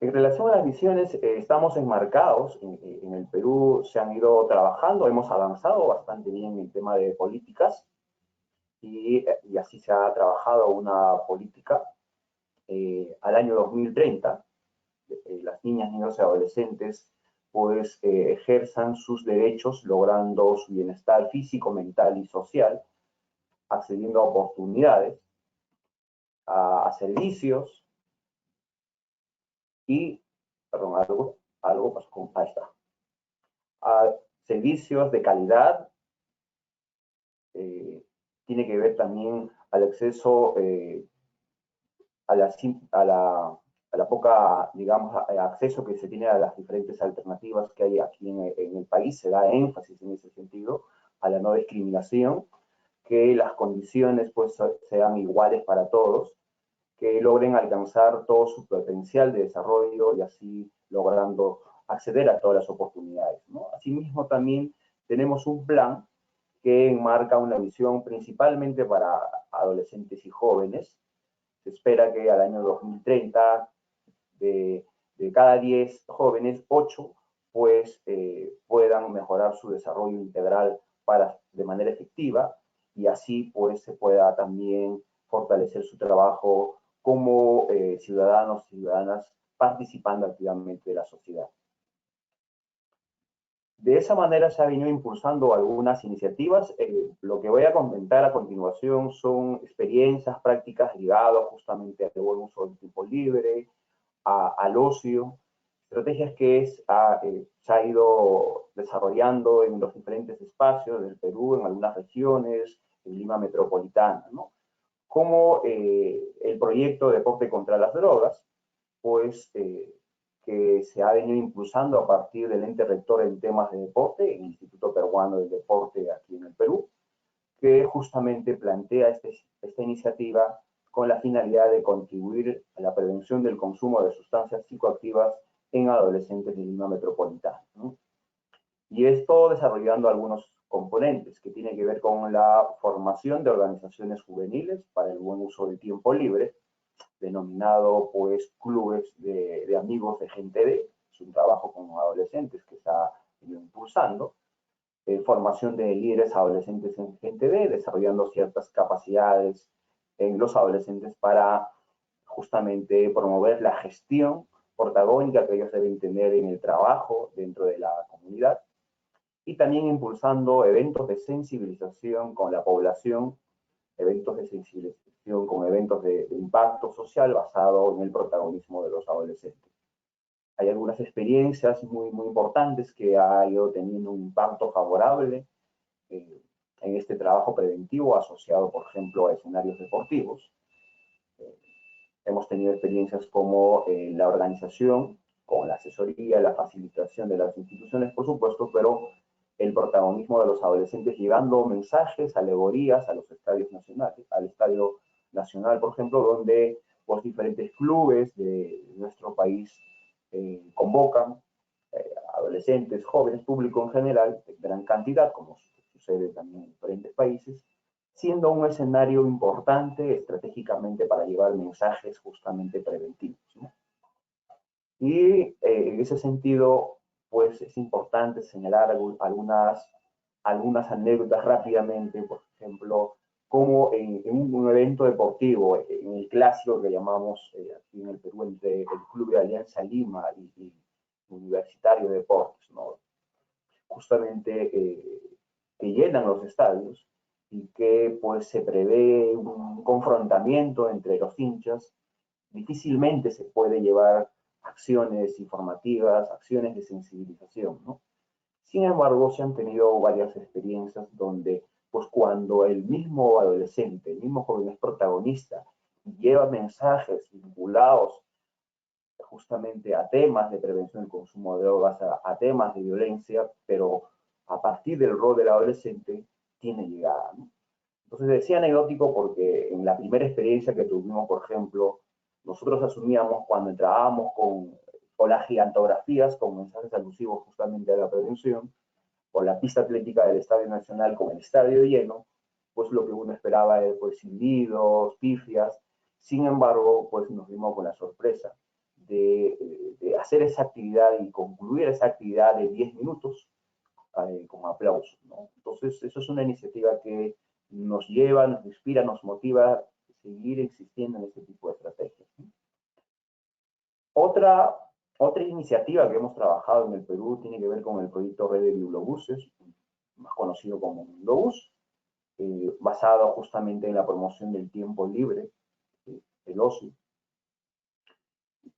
En relación a las visiones, estamos enmarcados, en el Perú se han ido trabajando, hemos avanzado bastante bien en el tema de políticas y así se ha trabajado una política al año 2030. Las niñas, niños y adolescentes pues ejerzan sus derechos logrando su bienestar físico, mental y social, accediendo a oportunidades, a servicios y, perdón, algo pasó con, ahí está, a servicios de calidad, tiene que ver también al acceso a la poca, digamos, acceso que se tiene a las diferentes alternativas que hay aquí en el país. Se da énfasis en ese sentido a la no discriminación, que las condiciones pues sean iguales para todos, que logren alcanzar todo su potencial de desarrollo y así logrando acceder a todas las oportunidades, ¿no? Asimismo, también tenemos un plan que enmarca una visión principalmente para adolescentes y jóvenes. Se espera que al año 2030, de cada 10 jóvenes, 8 pues puedan mejorar su desarrollo integral de manera efectiva y así pues se pueda también fortalecer su trabajo como ciudadanos y ciudadanas participando activamente de la sociedad. De esa manera se ha venido impulsando algunas iniciativas. Lo que voy a comentar a continuación son experiencias, prácticas ligadas justamente al buen uso del tiempo libre, al ocio, estrategias que se ha ido desarrollando en los diferentes espacios del Perú, en algunas regiones, en Lima metropolitana, ¿no? Como el proyecto Deporte contra las Drogas, pues que se ha venido impulsando a partir del ente rector en temas de deporte, el Instituto Peruano del Deporte aquí en el Perú, que justamente plantea esta iniciativa con la finalidad de contribuir a la prevención del consumo de sustancias psicoactivas en adolescentes de Lima metropolitana, ¿no? Y esto desarrollando algunos componentes que tienen que ver con la formación de organizaciones juveniles para el buen uso del tiempo libre, denominado pues clubes de amigos de gente de, es un trabajo con adolescentes que está impulsando, formación de líderes adolescentes en gente de, desarrollando ciertas capacidades en los adolescentes para justamente promover la gestión protagónica que ellos deben tener en el trabajo dentro de la comunidad y también impulsando eventos de sensibilización con la población, eventos de sensibilización con eventos de impacto social basado en el protagonismo de los adolescentes. Hay algunas experiencias muy importantes que ha ido teniendo un impacto favorable en este trabajo preventivo asociado, por ejemplo, a escenarios deportivos. Hemos tenido experiencias como la organización, con la asesoría, la facilitación de las instituciones, por supuesto, pero el protagonismo de los adolescentes llevando mensajes, alegorías a los estadios nacionales, al Estadio Nacional, por ejemplo, donde los diferentes clubes de nuestro país convocan adolescentes, jóvenes, público en general, de gran cantidad, como sucede también en diferentes países, siendo un escenario importante estratégicamente para llevar mensajes justamente preventivos, ¿no? Y en ese sentido, pues es importante señalar algunas anécdotas rápidamente, por ejemplo, como en un evento deportivo, en el clásico que llamamos aquí en el Perú entre el Club de Alianza Lima y Universitario de Deportes, ¿no? justamente que llenan los estadios y que pues se prevé un confrontamiento entre los hinchas. Difícilmente se puede llevar acciones informativas, acciones de sensibilización, ¿no? Sin embargo, se han tenido varias experiencias donde, pues cuando el mismo adolescente, el mismo joven es protagonista, lleva mensajes vinculados justamente a temas de prevención del consumo de drogas, a temas de violencia, pero a partir del rol del adolescente tiene llegada, ¿no? Entonces decía anecdótico porque en la primera experiencia que tuvimos, por ejemplo, nosotros asumíamos cuando entrábamos con las gigantografías, con mensajes alusivos justamente a la prevención, con la pista atlética del Estadio Nacional con el estadio lleno, pues lo que uno esperaba era pues silbidos, pifias. Sin embargo, pues nos dimos con la sorpresa de hacer esa actividad y concluir esa actividad de 10 minutos con aplausos, ¿no? Entonces, eso es una iniciativa que nos lleva, nos inspira, nos motiva a seguir existiendo en este tipo de estrategias, ¿no? Otra iniciativa que hemos trabajado en el Perú tiene que ver con el proyecto Red de Bibliobuses, más conocido como Mundobus, basado justamente en la promoción del tiempo libre, el ocio.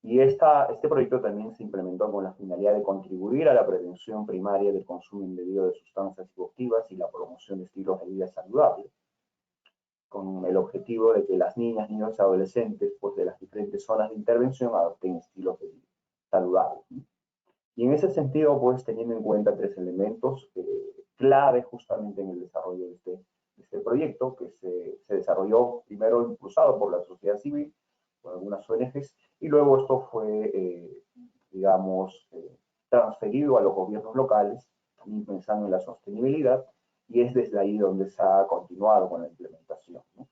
Y este proyecto también se implementó con la finalidad de contribuir a la prevención primaria del consumo indebido de sustancias psicoactivas y la promoción de estilos de vida saludables, con el objetivo de que las niñas, niños y adolescentes pues, de las diferentes zonas de intervención adopten estilos de vida saludables, ¿no? Y en ese sentido, pues teniendo en cuenta 3 elementos clave justamente en el desarrollo de este proyecto, que se desarrolló primero impulsado por la sociedad civil, por algunas ONGs, y luego esto fue, digamos, transferido a los gobiernos locales, también pensando en la sostenibilidad, y es desde ahí donde se ha continuado con la implementación, ¿no?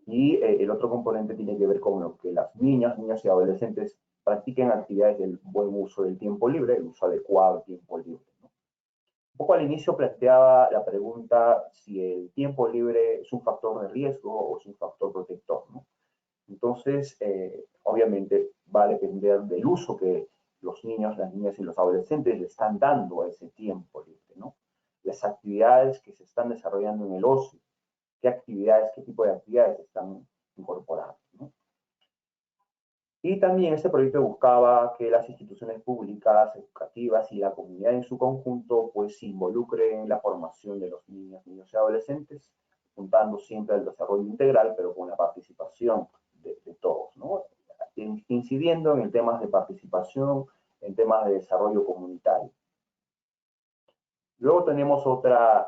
Y el otro componente tiene que ver con lo que las niñas, niños y adolescentes practiquen actividades del buen uso del tiempo libre, el uso adecuado del tiempo libre, ¿no? Un poco al inicio planteaba la pregunta si el tiempo libre es un factor de riesgo o es un factor protector, ¿no? Entonces, obviamente va a depender del uso que los niños, las niñas y los adolescentes le están dando a ese tiempo libre, ¿no? Las actividades que se están desarrollando en el ocio, qué tipo de actividades están incorporando, ¿no? Y también este proyecto buscaba que las instituciones públicas, educativas y la comunidad en su conjunto pues se involucren en la formación de los niños y adolescentes, apuntando siempre al desarrollo integral, pero con la participación de todos, ¿no? Incidiendo en temas de participación, en temas de desarrollo comunitario. Luego tenemos otra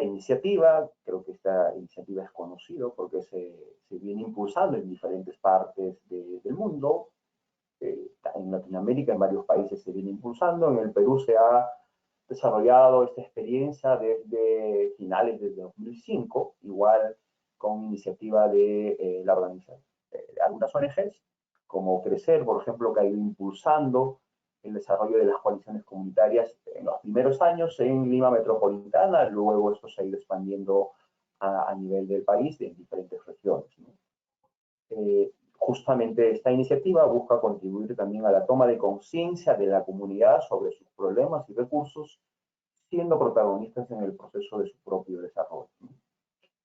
iniciativa, creo que esta iniciativa es conocida porque se viene impulsando en diferentes partes del mundo. En Latinoamérica, en varios países se viene impulsando. En el Perú se ha desarrollado esta experiencia desde finales de 2005, igual con iniciativa de la organización de algunas ONGs, como Crecer, por ejemplo, que ha ido impulsando el desarrollo de las coaliciones comunitarias en los primeros años en Lima metropolitana, luego esto se ha ido expandiendo a nivel del país, en diferentes regiones, ¿no? Justamente esta iniciativa busca contribuir también a la toma de conciencia de la comunidad sobre sus problemas y recursos, siendo protagonistas en el proceso de su propio desarrollo, ¿no?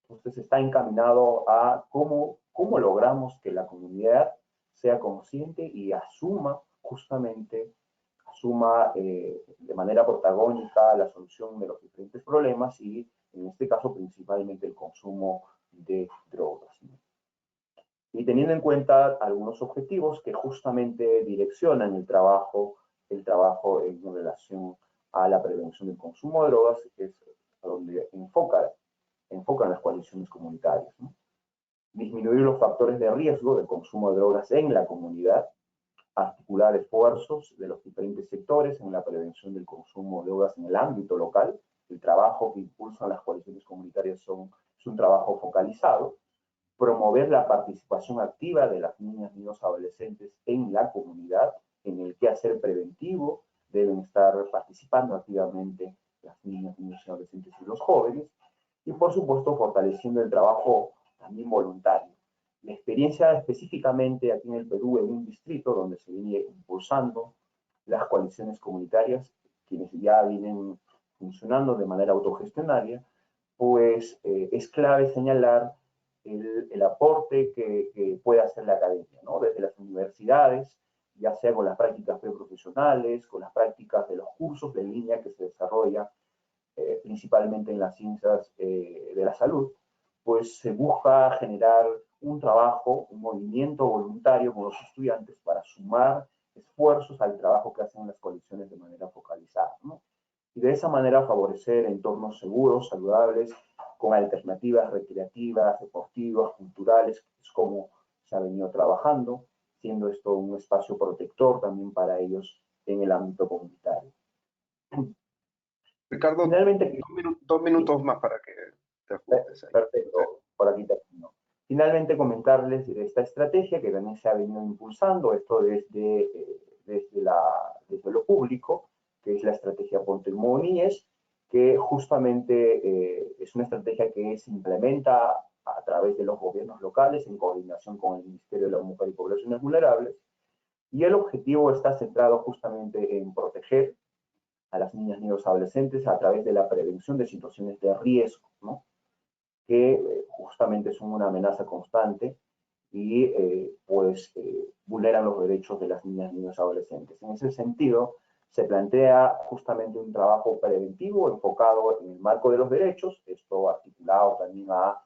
Entonces está encaminado a cómo logramos que la comunidad sea consciente y asuma de manera protagónica la solución de los diferentes problemas y, en este caso, principalmente el consumo de drogas, ¿no? Y teniendo en cuenta algunos objetivos que justamente direccionan el trabajo en relación a la prevención del consumo de drogas, que es donde enfocan las coaliciones comunitarias, ¿no? Disminuir los factores de riesgo del consumo de drogas en la comunidad, articular esfuerzos de los diferentes sectores en la prevención del consumo de drogas en el ámbito local. El trabajo que impulsan las coaliciones comunitarias es un trabajo focalizado. Promover la participación activa de las niñas, niños, adolescentes en la comunidad, en el quehacer preventivo. Deben estar participando activamente las niñas, niños y adolescentes y los jóvenes. Y, por supuesto, fortaleciendo el trabajo también voluntario. La experiencia específicamente aquí en el Perú, en un distrito donde se viene impulsando las coaliciones comunitarias, quienes ya vienen funcionando de manera autogestionaria, pues es clave señalar el aporte que puede hacer la academia, ¿no? Desde las universidades, ya sea con las prácticas preprofesionales, con las prácticas de los cursos de línea que se desarrolla principalmente en las ciencias de la salud, pues se busca generar un trabajo, un movimiento voluntario con los estudiantes para sumar esfuerzos al trabajo que hacen las coaliciones de manera focalizada, ¿no? Y de esa manera favorecer entornos seguros, saludables, con alternativas recreativas, deportivas, culturales, que es como se ha venido trabajando, siendo esto un espacio protector también para ellos en el ámbito comunitario. Ricardo, finalmente, dos minutos más para que te ajustes ahí. Perfecto, por aquí termino. Finalmente, comentarles de esta estrategia que también se ha venido impulsando, esto desde lo público, que es la estrategia Ponte en Modo Niñez, que justamente es una estrategia que se implementa a través de los gobiernos locales en coordinación con el Ministerio de la Mujer y Poblaciones Vulnerables, y el objetivo está centrado justamente en proteger a las niñas, niños, adolescentes a través de la prevención de situaciones de riesgo, ¿no? Que justamente son una amenaza constante y vulneran los derechos de las niñas, niños, adolescentes. En ese sentido, se plantea justamente un trabajo preventivo enfocado en el marco de los derechos, esto articulado también a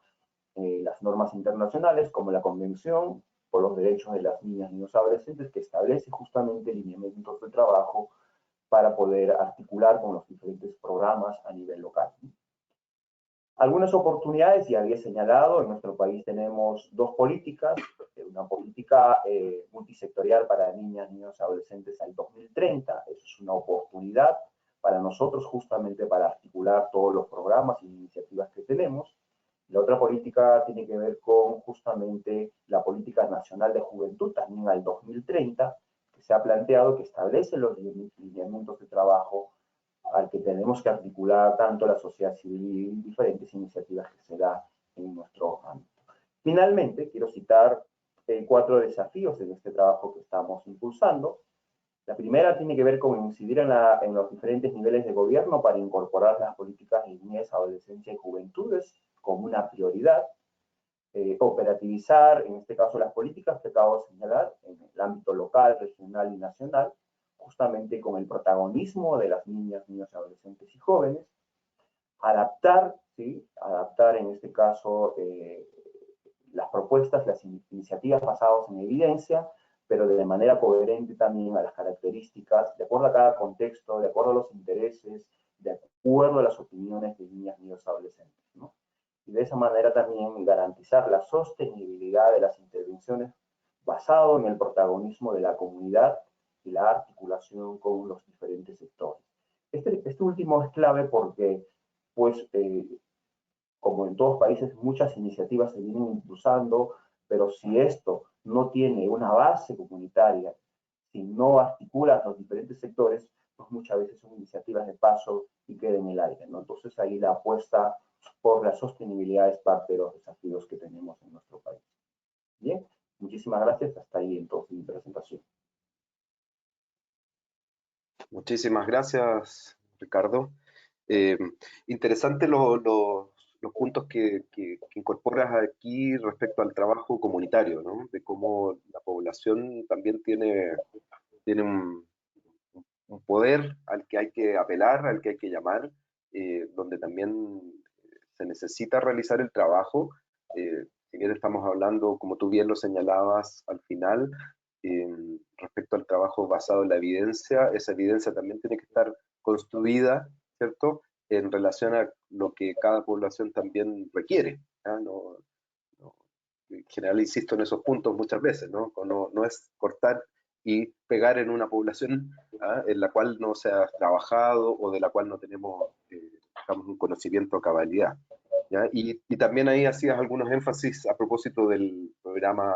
las normas internacionales como la Convención por los Derechos de las Niñas, Niños, Adolescentes, que establece justamente lineamientos de trabajo para poder articular con los diferentes programas a nivel local. Algunas oportunidades, ya había señalado, en nuestro país tenemos dos políticas, una política multisectorial para niñas, niños, adolescentes al 2030, eso es una oportunidad para nosotros justamente para articular todos los programas y iniciativas que tenemos. La otra política tiene que ver con justamente la política nacional de juventud, también al 2030, que se ha planteado que establece los lineamientos de trabajo al que tenemos que articular tanto la sociedad civil y diferentes iniciativas que se da en nuestro ámbito. Finalmente, quiero citar 4 desafíos en este trabajo que estamos impulsando. La primera tiene que ver con incidir en los diferentes niveles de gobierno para incorporar las políticas de niñez, adolescencia y juventudes como una prioridad. Operativizar, en este caso, las políticas que acabo de señalar en el ámbito local, regional y nacional, justamente con el protagonismo de las niñas, niños, adolescentes y jóvenes. Adaptar, ¿sí? Adaptar en este caso las propuestas, las iniciativas basadas en evidencia, pero de manera coherente también a las características, de acuerdo a cada contexto, de acuerdo a los intereses, de acuerdo a las opiniones de niñas, niños, adolescentes, ¿no? Y de esa manera también garantizar la sostenibilidad de las intervenciones basado en el protagonismo de la comunidad y la articulación con los diferentes sectores. Este último es clave porque, pues, como en todos países, muchas iniciativas se vienen impulsando, pero si esto no tiene una base comunitaria, si no articula los diferentes sectores, pues muchas veces son iniciativas de paso y quedan en el aire, ¿no? Entonces ahí la apuesta por la sostenibilidad es parte de los desafíos que tenemos en nuestro país. Bien, muchísimas gracias. Hasta ahí entonces mi presentación. Muchísimas gracias, Ricardo. Interesante los puntos que incorporas aquí respecto al trabajo comunitario, ¿no? De cómo la población también tiene un poder al que hay que apelar, al que hay que llamar, donde también se necesita realizar el trabajo. Si bien estamos hablando, como tú bien lo señalabas al final, respecto al trabajo basado en la evidencia, esa evidencia también tiene que estar construida, ¿cierto?, en relación a lo que cada población también requiere. En general insisto en esos puntos muchas veces, ¿no? No es cortar y pegar en una población en la cual no se ha trabajado o de la cual no tenemos digamos, un conocimiento a cabalidad, ¿ya? Y también ahí hacías algunos énfasis a propósito del programa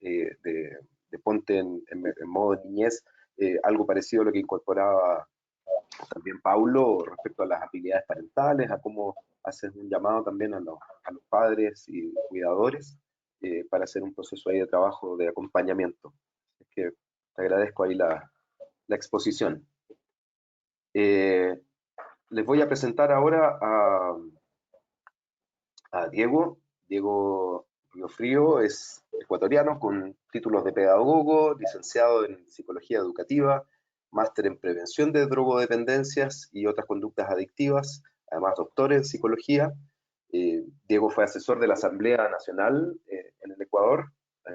de Ponte en Modo Niñez, algo parecido a lo que incorporaba también Paulo respecto a las habilidades parentales, a cómo haces un llamado también a los padres y cuidadores para hacer un proceso ahí de trabajo, de acompañamiento. Es que te agradezco ahí la exposición. Les voy a presentar ahora a Diego. Diego Riofrío es ecuatoriano con títulos de pedagogo, licenciado en psicología educativa, máster en prevención de drogodependencias y otras conductas adictivas, además doctor en psicología. Diego fue asesor de la Asamblea Nacional en el Ecuador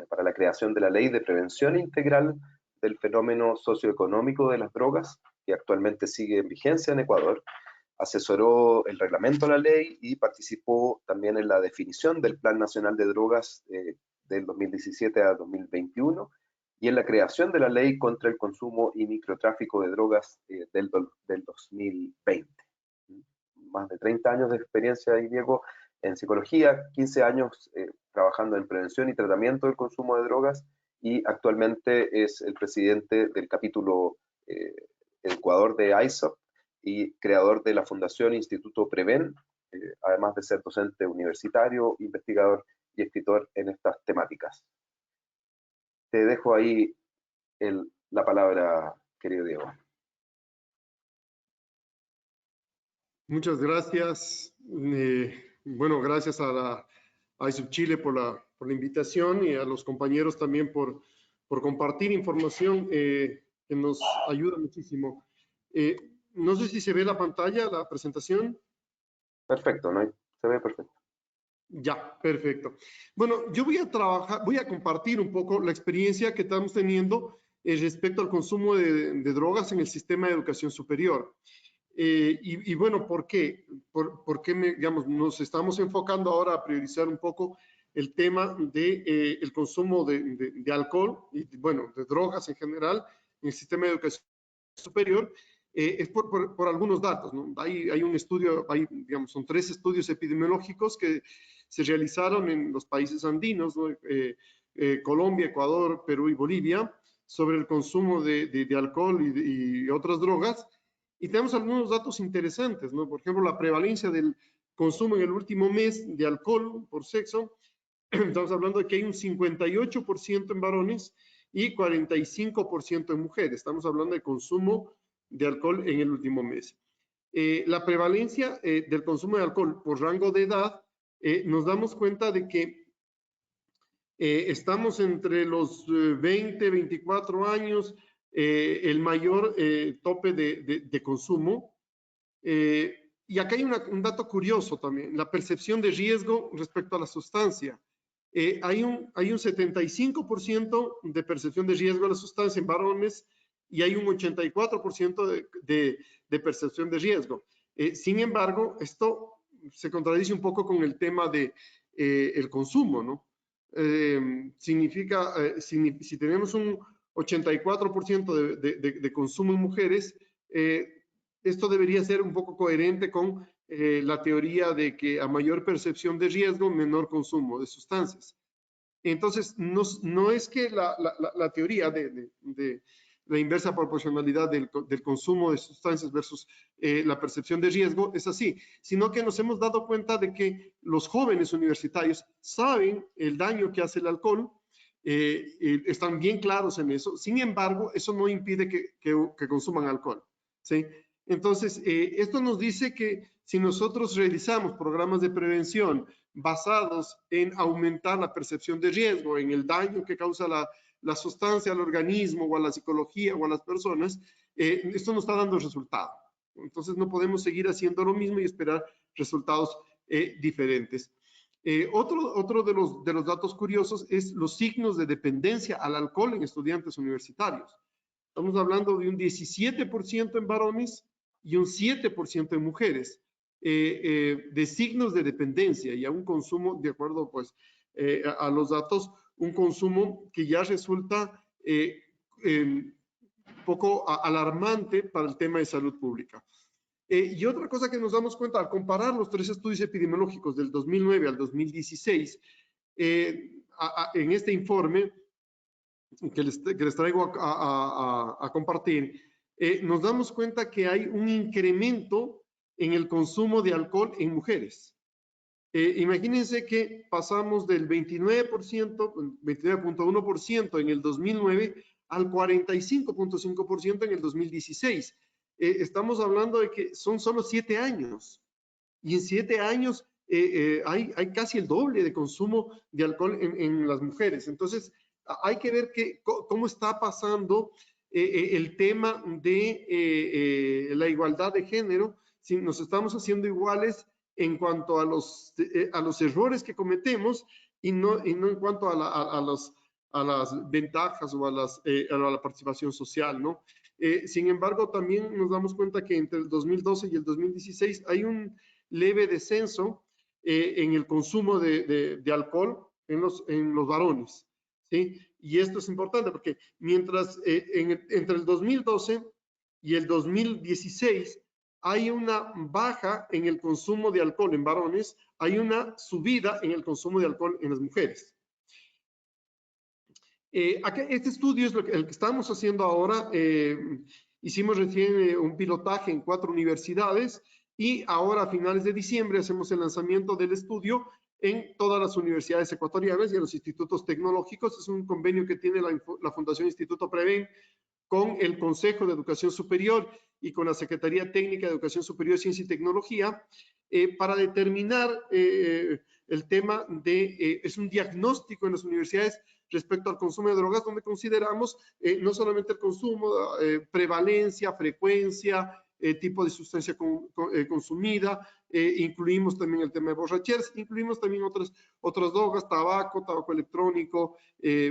para la creación de la Ley de Prevención Integral del Fenómeno Socioeconómico de las Drogas, que actualmente sigue en vigencia en Ecuador. Asesoró el reglamento de la ley y participó también en la definición del Plan Nacional de Drogas del 2017 a 2021 y en la creación de la Ley contra el Consumo y Microtráfico de Drogas del 2020. Más de 30 años de experiencia ahí, Diego, en psicología, 15 años trabajando en prevención y tratamiento del consumo de drogas, y actualmente es el presidente del capítulo Ecuador de ISOP y creador de la Fundación Instituto Preven, además de ser docente universitario, investigador y escritor en estas temáticas. Te dejo ahí la palabra, querido Diego. Muchas gracias. Bueno, gracias a ISOP Chile por la invitación y a los compañeros también por compartir información que nos ayuda muchísimo. No sé si se ve la pantalla, la presentación. Perfecto, ¿no? Se ve perfecto. Ya, perfecto. Bueno, yo voy a compartir un poco la experiencia que estamos teniendo respecto al consumo de drogas en el sistema de educación superior. Y bueno, ¿por qué? ¿Por qué digamos, nos estamos enfocando ahora a priorizar un poco el tema de el consumo de alcohol y, bueno, de drogas en general en el sistema de educación superior? Es por algunos datos, ¿no? Hay un estudio, digamos, son 3 estudios epidemiológicos que se realizaron en los países andinos, ¿no? Colombia, Ecuador, Perú y Bolivia, sobre el consumo de alcohol y otras drogas. Y tenemos algunos datos interesantes, ¿no? Por ejemplo, la prevalencia del consumo en el último mes de alcohol por sexo. Estamos hablando de que hay un 58% en varones y 45% en mujeres. Estamos hablando de consumo de alcohol en el último mes. La prevalencia del consumo de alcohol por rango de edad, nos damos cuenta de que estamos entre los 20, 24 años, el mayor tope de consumo. Y acá hay un dato curioso también, la percepción de riesgo respecto a la sustancia. Hay un 75% de percepción de riesgo a la sustancia en varones y hay un 84% de percepción de riesgo. Sin embargo, esto se contradice un poco con el tema de el consumo, ¿no? Significa, si tenemos un 84% de consumo en mujeres, esto debería ser un poco coherente con la teoría de que a mayor percepción de riesgo, menor consumo de sustancias. Entonces, no es que la teoría de la inversa proporcionalidad del consumo de sustancias versus la percepción de riesgo es así, sino que nos hemos dado cuenta de que los jóvenes universitarios saben el daño que hace el alcohol, están bien claros en eso. Sin embargo, eso no impide que consuman alcohol, ¿sí? Entonces, esto nos dice que si nosotros realizamos programas de prevención basados en aumentar la percepción de riesgo, en el daño que causa la sustancia al organismo o a la psicología o a las personas, esto nos está dando resultado. Entonces, no podemos seguir haciendo lo mismo y esperar resultados diferentes. Otro de los datos curiosos es los signos de dependencia al alcohol en estudiantes universitarios. Estamos hablando de un 17% en varones y un 7% en mujeres, de signos de dependencia y a un consumo, de acuerdo pues a los datos, un consumo que ya resulta un poco alarmante para el tema de salud pública. Y otra cosa que nos damos cuenta al comparar los 3 estudios epidemiológicos del 2009 al 2016, en este informe que les traigo a compartir, nos damos cuenta que hay un incremento en el consumo de alcohol en mujeres. Imagínense que pasamos del 29.1% en el 2009 al 45.5% en el 2016. estamos hablando de que son solo 7 años. Y en 7 años hay casi el doble de consumo de alcohol en las mujeres. Entonces, hay que ver cómo está pasando el tema de la igualdad de género, si nos estamos haciendo iguales en cuanto a los errores que cometemos y no en cuanto a las ventajas o a la participación social, ¿no? Sin embargo, también nos damos cuenta que entre el 2012 y el 2016 hay un leve descenso en el consumo de alcohol en los varones, ¿sí? Y esto es importante porque mientras entre el 2012 y el 2016 hay una baja en el consumo de alcohol en varones, hay una subida en el consumo de alcohol en las mujeres. Este estudio es el que estamos haciendo ahora. Hicimos recién un pilotaje en 4 universidades y ahora a finales de diciembre hacemos el lanzamiento del estudio en todas las universidades ecuatorianas y en los institutos tecnológicos. Es un convenio que tiene la Fundación Instituto Preven con el Consejo de Educación Superior y con la Secretaría Técnica de Educación Superior, Ciencia y Tecnología, para determinar el tema es un diagnóstico en las universidades respecto al consumo de drogas, donde consideramos no solamente el consumo, prevalencia, frecuencia, tipo de sustancia consumida, incluimos también el tema de borracheras, incluimos también otras drogas, tabaco electrónico,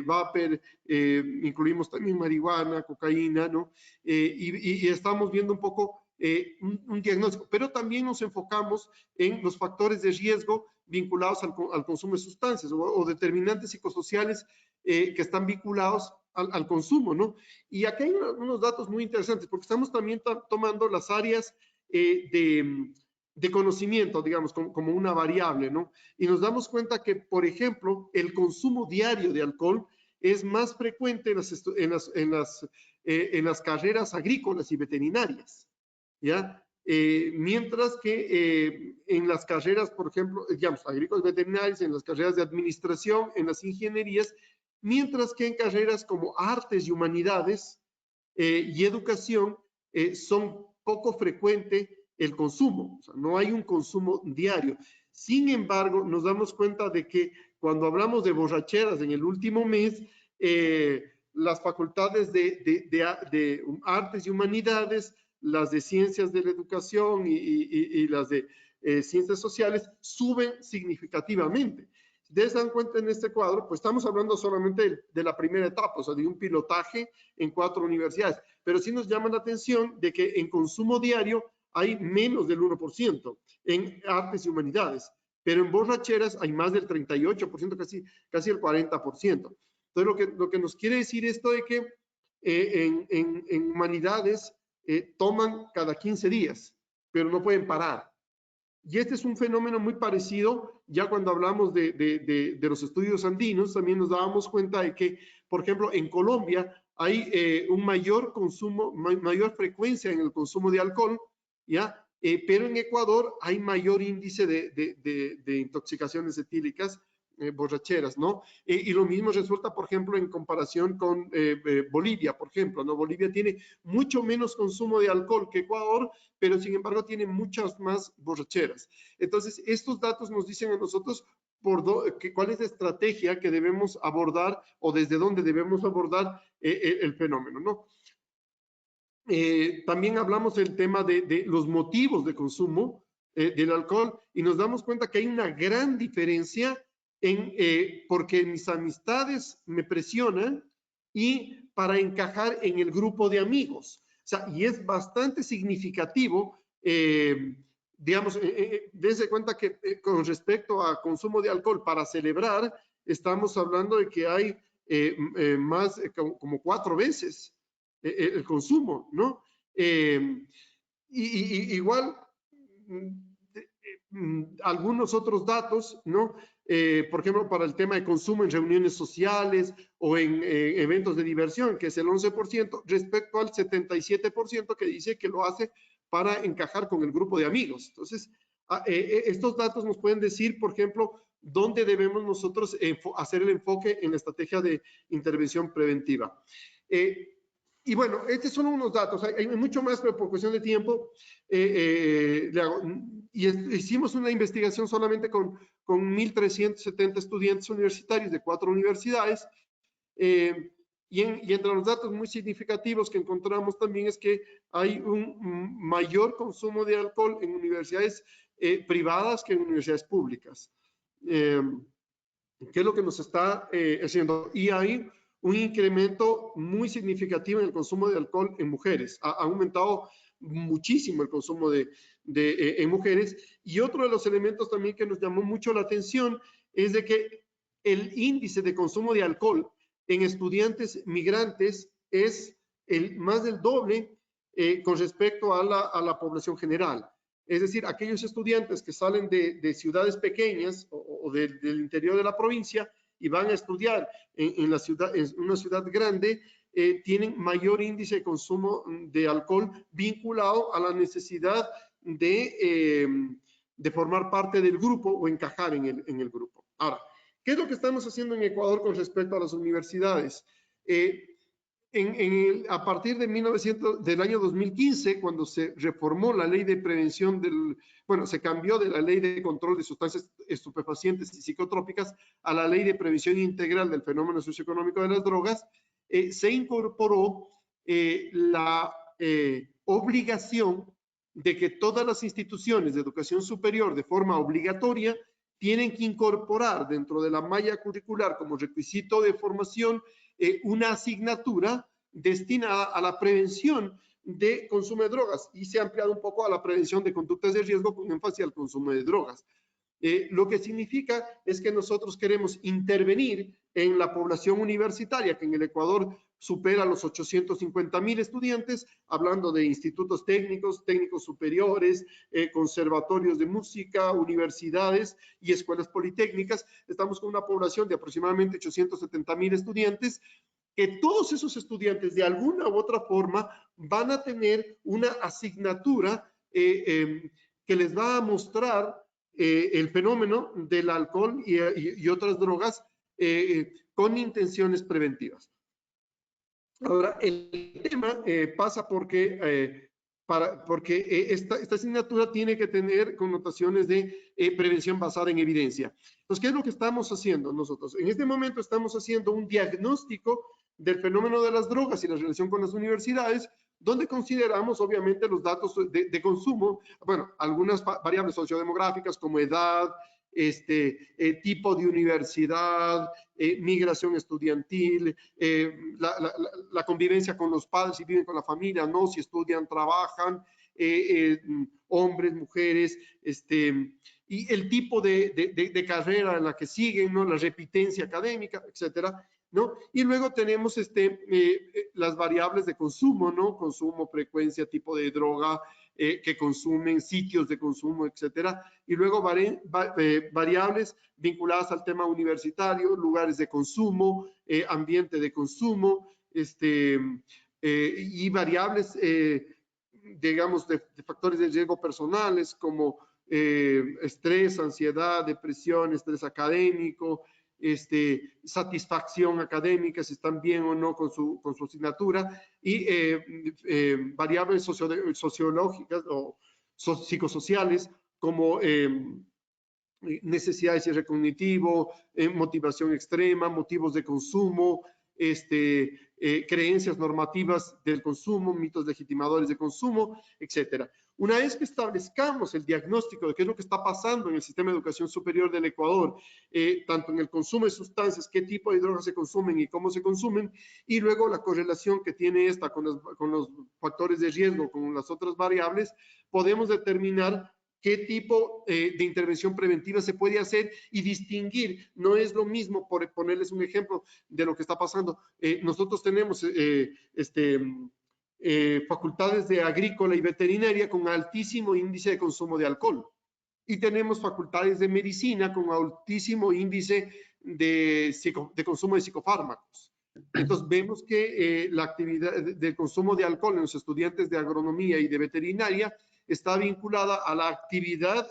vapor, incluimos también marihuana, cocaína, ¿no? Y estamos viendo un poco un diagnóstico, pero también nos enfocamos en los factores de riesgo vinculados al consumo de sustancias o determinantes psicosociales que están vinculados al consumo, ¿no? Y aquí hay unos datos muy interesantes, porque estamos también tomando las áreas de conocimiento, digamos, como una variable, ¿no? Y nos damos cuenta que, por ejemplo, el consumo diario de alcohol es más frecuente en las carreras agrícolas y veterinarias, ¿ya? Mientras que en las carreras, por ejemplo, digamos, agrícolas, veterinarias, en las carreras de administración, en las ingenierías, mientras que en carreras como artes y humanidades y educación son poco frecuente el consumo, o sea, no hay un consumo diario. Sin embargo, nos damos cuenta de que cuando hablamos de borracheras en el último mes, las facultades de artes y humanidades, las de ciencias de la educación y las de ciencias sociales suben significativamente. Si ustedes se dan cuenta en este cuadro, pues estamos hablando solamente de la primera etapa, o sea, de un pilotaje en 4 universidades, pero sí nos llama la atención de que en consumo diario hay menos del 1% en artes y humanidades, pero en borracheras hay más del 38%, casi el 40%. Entonces, lo que nos quiere decir esto de que en humanidades toman cada 15 días, pero no pueden parar. Y este es un fenómeno muy parecido, ya cuando hablamos de los estudios andinos, también nos dábamos cuenta de que, por ejemplo, en Colombia hay un mayor consumo, mayor frecuencia en el consumo de alcohol, ¿ya? Pero en Ecuador hay mayor índice de intoxicaciones etílicas, borracheras, ¿no? Y lo mismo resulta, por ejemplo, en comparación con Bolivia, por ejemplo, ¿no? Bolivia tiene mucho menos consumo de alcohol que Ecuador, pero sin embargo tiene muchas más borracheras. Entonces, estos datos nos dicen a nosotros cuál es la estrategia que debemos abordar o desde dónde debemos abordar el fenómeno, ¿no? También hablamos del tema de los motivos de consumo del alcohol y nos damos cuenta que hay una gran diferencia porque mis amistades me presionan y para encajar en el grupo de amigos. O sea, y es bastante significativo, digamos, dense cuenta que con respecto a consumo de alcohol para celebrar, estamos hablando de que hay más, como 4 veces el consumo, ¿no? Igual, algunos otros datos, ¿no? Por ejemplo, para el tema de consumo en reuniones sociales o en eventos de diversión, que es el 11%, respecto al 77% que dice que lo hace para encajar con el grupo de amigos. Entonces, estos datos nos pueden decir, por ejemplo, dónde debemos nosotros hacer el enfoque en la estrategia de intervención preventiva. Y bueno, estos son unos datos, hay mucho más, pero por cuestión de tiempo, hicimos una investigación solamente con 1.370 estudiantes universitarios de 4 universidades, y entre los datos muy significativos que encontramos también es que hay un mayor consumo de alcohol en universidades privadas que en universidades públicas. ¿Qué es lo que nos está haciendo? Y hay un incremento muy significativo en el consumo de alcohol en mujeres. Ha aumentado muchísimo el consumo en mujeres. Y otro de los elementos también que nos llamó mucho la atención es de que el índice de consumo de alcohol en estudiantes migrantes es más del doble con respecto a la población general. Es decir, aquellos estudiantes que salen de ciudades pequeñas o del interior de la provincia y van a estudiar en una ciudad grande, tienen mayor índice de consumo de alcohol vinculado a la necesidad de formar parte del grupo o encajar en el grupo. Ahora, ¿qué es lo que estamos haciendo en Ecuador con respecto a las universidades? A partir del año 2015, cuando se reformó la ley de prevención se cambió de la ley de control de sustancias estupefacientes y psicotrópicas a la ley de prevención integral del fenómeno socioeconómico de las drogas, se incorporó la obligación de que todas las instituciones de educación superior de forma obligatoria tienen que incorporar dentro de la malla curricular como requisito de formación una asignatura destinada a la prevención de consumo de drogas, y se ha ampliado un poco a la prevención de conductas de riesgo con énfasis al consumo de drogas. Lo que significa es que nosotros queremos intervenir en la población universitaria, que en el Ecuador supera los 850.000 estudiantes, hablando de institutos técnicos, técnicos superiores, conservatorios de música, universidades y escuelas politécnicas. Estamos con una población de aproximadamente 870.000 estudiantes, que todos esos estudiantes de alguna u otra forma van a tener una asignatura que les va a mostrar el fenómeno del alcohol y otras drogas con intenciones preventivas. Ahora, el tema pasa porque esta asignatura tiene que tener connotaciones de prevención basada en evidencia. Entonces, ¿qué es lo que estamos haciendo nosotros? En este momento estamos haciendo un diagnóstico del fenómeno de las drogas y la relación con las universidades, donde consideramos obviamente los datos de consumo, bueno, algunas variables sociodemográficas como edad, tipo de universidad, migración estudiantil, la convivencia con los padres, si viven con la familia, no, si estudian, trabajan, hombres, mujeres, y el tipo de carrera en la que siguen, ¿no? La repitencia académica, etcétera, ¿no? Y luego tenemos las variables de consumo, ¿no? Consumo, frecuencia, tipo de droga que consumen, sitios de consumo, etcétera. Y luego variables vinculadas al tema universitario, lugares de consumo, ambiente de consumo, y variables, digamos, de factores de riesgo personales como estrés, ansiedad, depresión, estrés académico, satisfacción académica, si están bien o no con su asignatura, y variables sociológicas o psicosociales como necesidades de cierre cognitivo, motivación extrema, motivos de consumo, creencias normativas del consumo, mitos legitimadores de consumo, etcétera. Una vez que establezcamos el diagnóstico de qué es lo que está pasando en el sistema de educación superior del Ecuador, tanto en el consumo de sustancias, qué tipo de drogas se consumen y cómo se consumen, y luego la correlación que tiene esta con los factores de riesgo, con las otras variables, podemos determinar qué tipo de intervención preventiva se puede hacer y distinguir. No es lo mismo, por ponerles un ejemplo de lo que está pasando. Nosotros tenemos facultades de agrícola y veterinaria con altísimo índice de consumo de alcohol. Y tenemos facultades de medicina con altísimo índice de consumo de psicofármacos. Entonces vemos que la actividad del consumo de alcohol en los estudiantes de agronomía y de veterinaria está vinculada a la actividad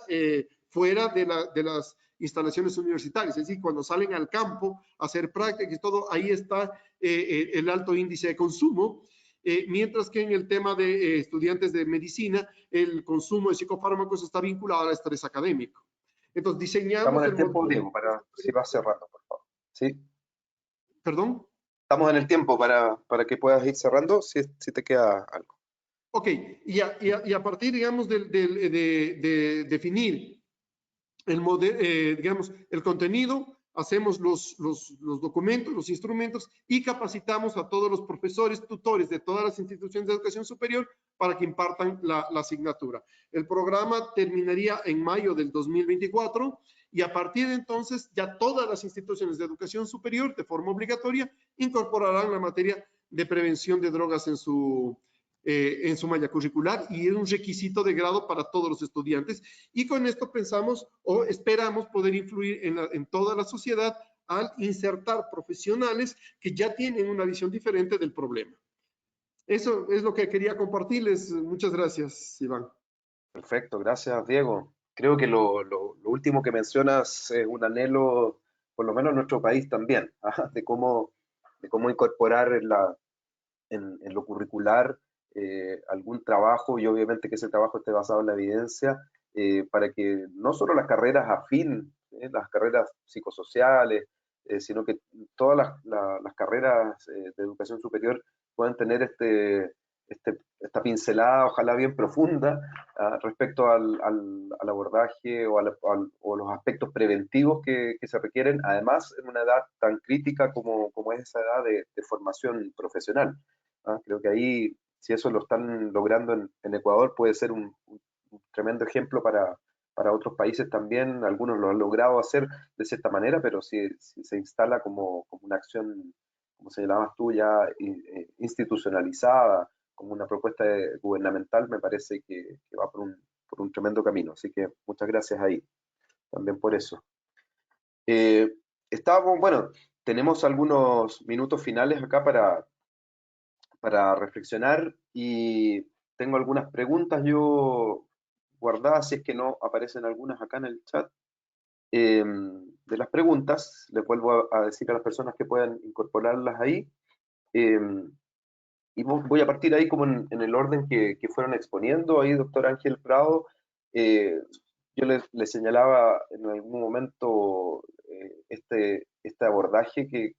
fuera de las instalaciones universitarias, es decir, cuando salen al campo a hacer prácticas y todo, ahí está el alto índice de consumo. mientras que en el tema de estudiantes de medicina, el consumo de psicofármacos está vinculado al estrés académico. Entonces, diseñamos... Estamos en el tiempo, Diego, para si vas cerrando, por favor. ¿Sí? ¿Perdón? Estamos en el tiempo para que puedas ir cerrando, si te queda algo. Ok, y a partir, digamos, de definir digamos, el contenido, hacemos los documentos, los instrumentos y capacitamos a todos los profesores, tutores de todas las instituciones de educación superior para que impartan la asignatura. El programa terminaría en mayo del 2024 y a partir de entonces ya todas las instituciones de educación superior de forma obligatoria incorporarán la materia de prevención de drogas en su malla curricular y es un requisito de grado para todos los estudiantes y con esto pensamos o esperamos poder influir en toda la sociedad al insertar profesionales que ya tienen una visión diferente del problema. Eso es lo que quería compartirles. Muchas gracias, Iván. Perfecto, gracias, Diego. Creo que lo último que mencionas es un anhelo, por lo menos en nuestro país también, de cómo incorporar en lo curricular algún trabajo y obviamente que ese trabajo esté basado en la evidencia para que no solo las carreras afín, las carreras psicosociales, sino que todas las carreras de educación superior puedan tener esta pincelada, ojalá bien profunda, respecto al abordaje o los aspectos preventivos que se requieren, además en una edad tan crítica como es esa edad de formación profesional. Creo que ahí, si eso lo están logrando en Ecuador, puede ser un tremendo ejemplo para otros países también. Algunos lo han logrado hacer de cierta manera, pero si se instala como una acción, como señalabas tú, ya institucionalizada, como una propuesta gubernamental, me parece que va por un tremendo camino. Así que muchas gracias ahí, también por eso. Bueno, tenemos algunos minutos finales acá para reflexionar y tengo algunas preguntas yo guardadas, si es que no aparecen algunas acá en el chat. De las preguntas, les vuelvo a decir a las personas que puedan incorporarlas ahí. Y voy a partir ahí como en el orden que fueron exponiendo. Ahí, doctor Ángel Prado, yo le señalaba en algún momento este abordaje que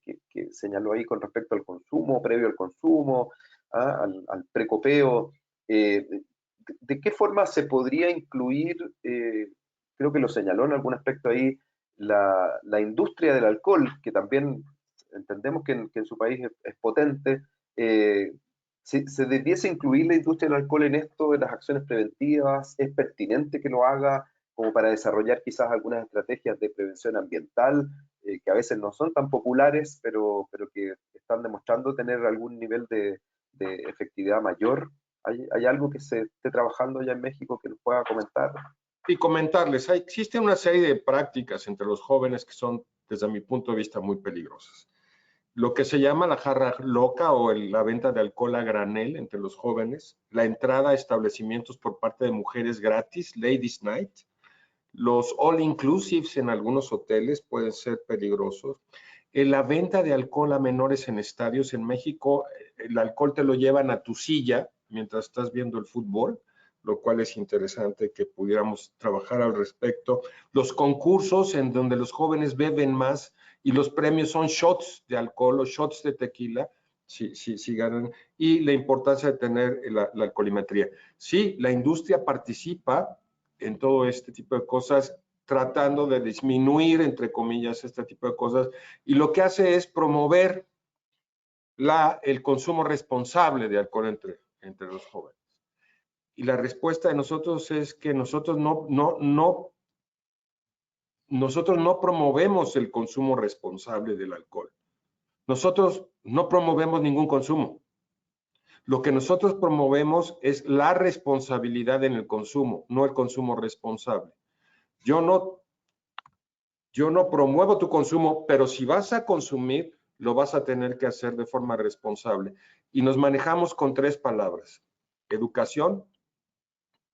señaló ahí con respecto al consumo, previo al consumo, al precopeo. ¿De qué forma se podría incluir, creo que lo señaló en algún aspecto ahí, la industria del alcohol, que también entendemos que en su país es potente? ¿Se debiese incluir la industria del alcohol en esto, en las acciones preventivas? ¿Es pertinente que lo haga como para desarrollar quizás algunas estrategias de prevención ambiental que a veces no son tan populares, pero que están demostrando tener algún nivel de efectividad mayor? ¿Hay algo que se esté trabajando ya en México que nos pueda comentar? Y comentarles, existe una serie de prácticas entre los jóvenes que son, desde mi punto de vista, muy peligrosas. Lo que se llama la jarra loca o la venta de alcohol a granel entre los jóvenes, la entrada a establecimientos por parte de mujeres gratis, Ladies Night, los all inclusives en algunos hoteles pueden ser peligrosos, la venta de alcohol a menores en estadios. En México, el alcohol te lo llevan a tu silla mientras estás viendo el fútbol, lo cual es interesante que pudiéramos trabajar al respecto. Los concursos en donde los jóvenes beben más y los premios son shots de alcohol o shots de tequila, si ganan, y la importancia de tener la alcoholimetría. Sí, la industria participa en todo este tipo de cosas, tratando de disminuir, entre comillas, este tipo de cosas, y lo que hace es promover el consumo responsable de alcohol entre los jóvenes. Y la respuesta de nosotros es que nosotros no promovemos el consumo responsable del alcohol. Nosotros no promovemos ningún consumo. Lo que nosotros promovemos es la responsabilidad en el consumo, no el consumo responsable. Yo no promuevo tu consumo, pero si vas a consumir, lo vas a tener que hacer de forma responsable. Y nos manejamos con 3 palabras: educación,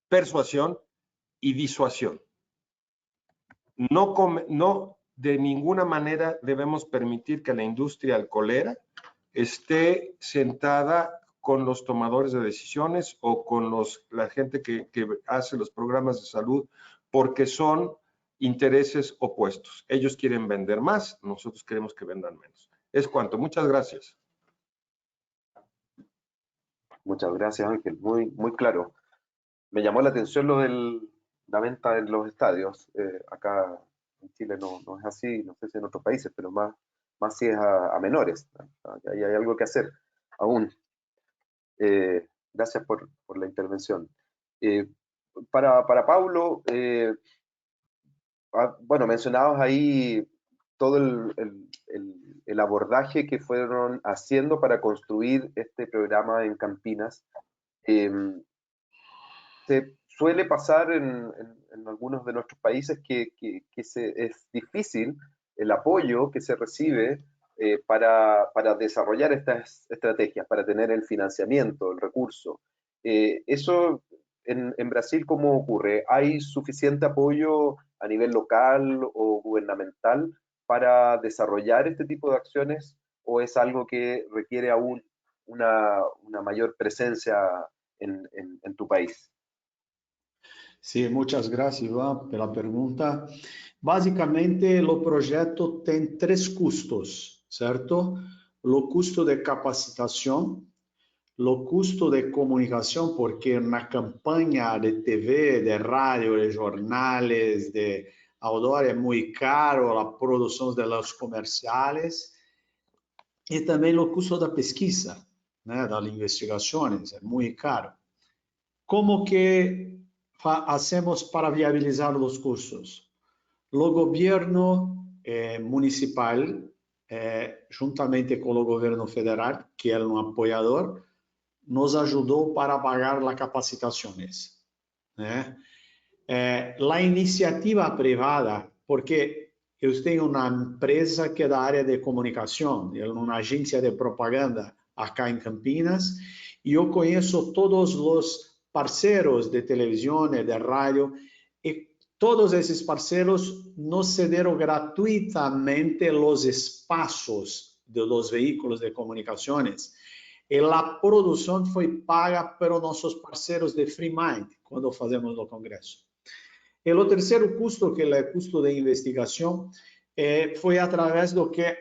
persuasión y disuasión. No de ninguna manera debemos permitir que la industria alcoholera esté sentada con los tomadores de decisiones o con la gente que hace los programas de salud, porque son intereses opuestos. Ellos quieren vender más, nosotros queremos que vendan menos. Es cuanto. Muchas gracias. Muchas gracias, Ángel. Muy, muy claro. Me llamó la atención lo de la venta en los estadios. Acá en Chile no es así, no sé si en otros países, pero más si es a menores. Ahí hay algo que hacer aún. Gracias por la intervención. Para Paulo, bueno, mencionabas ahí todo el abordaje que fueron haciendo para construir este programa en Campinas. Se suele pasar en algunos de nuestros países que es difícil el apoyo que se recibe para desarrollar estas estrategias, para tener el financiamiento, el recurso. Eso en Brasil, ¿cómo ocurre? ¿Hay suficiente apoyo a nivel local o gubernamental para desarrollar este tipo de acciones, o es algo que requiere aún una mayor presencia en tu país? Sim, muitas graças, Ivan, pela pergunta. Basicamente, o projeto tem 3 custos, certo? O custo de capacitação, o custo de comunicação, porque na campanha de TV, de rádio, de jornales, de outdoor é muito caro, a produção de los comerciais, e também o custo da pesquisa, né, das investigações, é muito caro. Como que hacemos para viabilizar os cursos? O governo municipal, juntamente com o governo federal, que é um apoiador, nos ajudou para pagar as capacitações. Né? A iniciativa privada, porque eu tenho uma empresa que é da área de comunicação, é uma agência de propaganda acá em Campinas, e eu conheço todos os parceiros de televisão e de rádio, e todos esses parceiros nos cederam gratuitamente os espaços dos veículos de comunicações, e a produção foi paga pelos nossos parceiros de Free Mind, quando fazemos o congresso. E o terceiro custo, que é o custo de investigação, foi através do que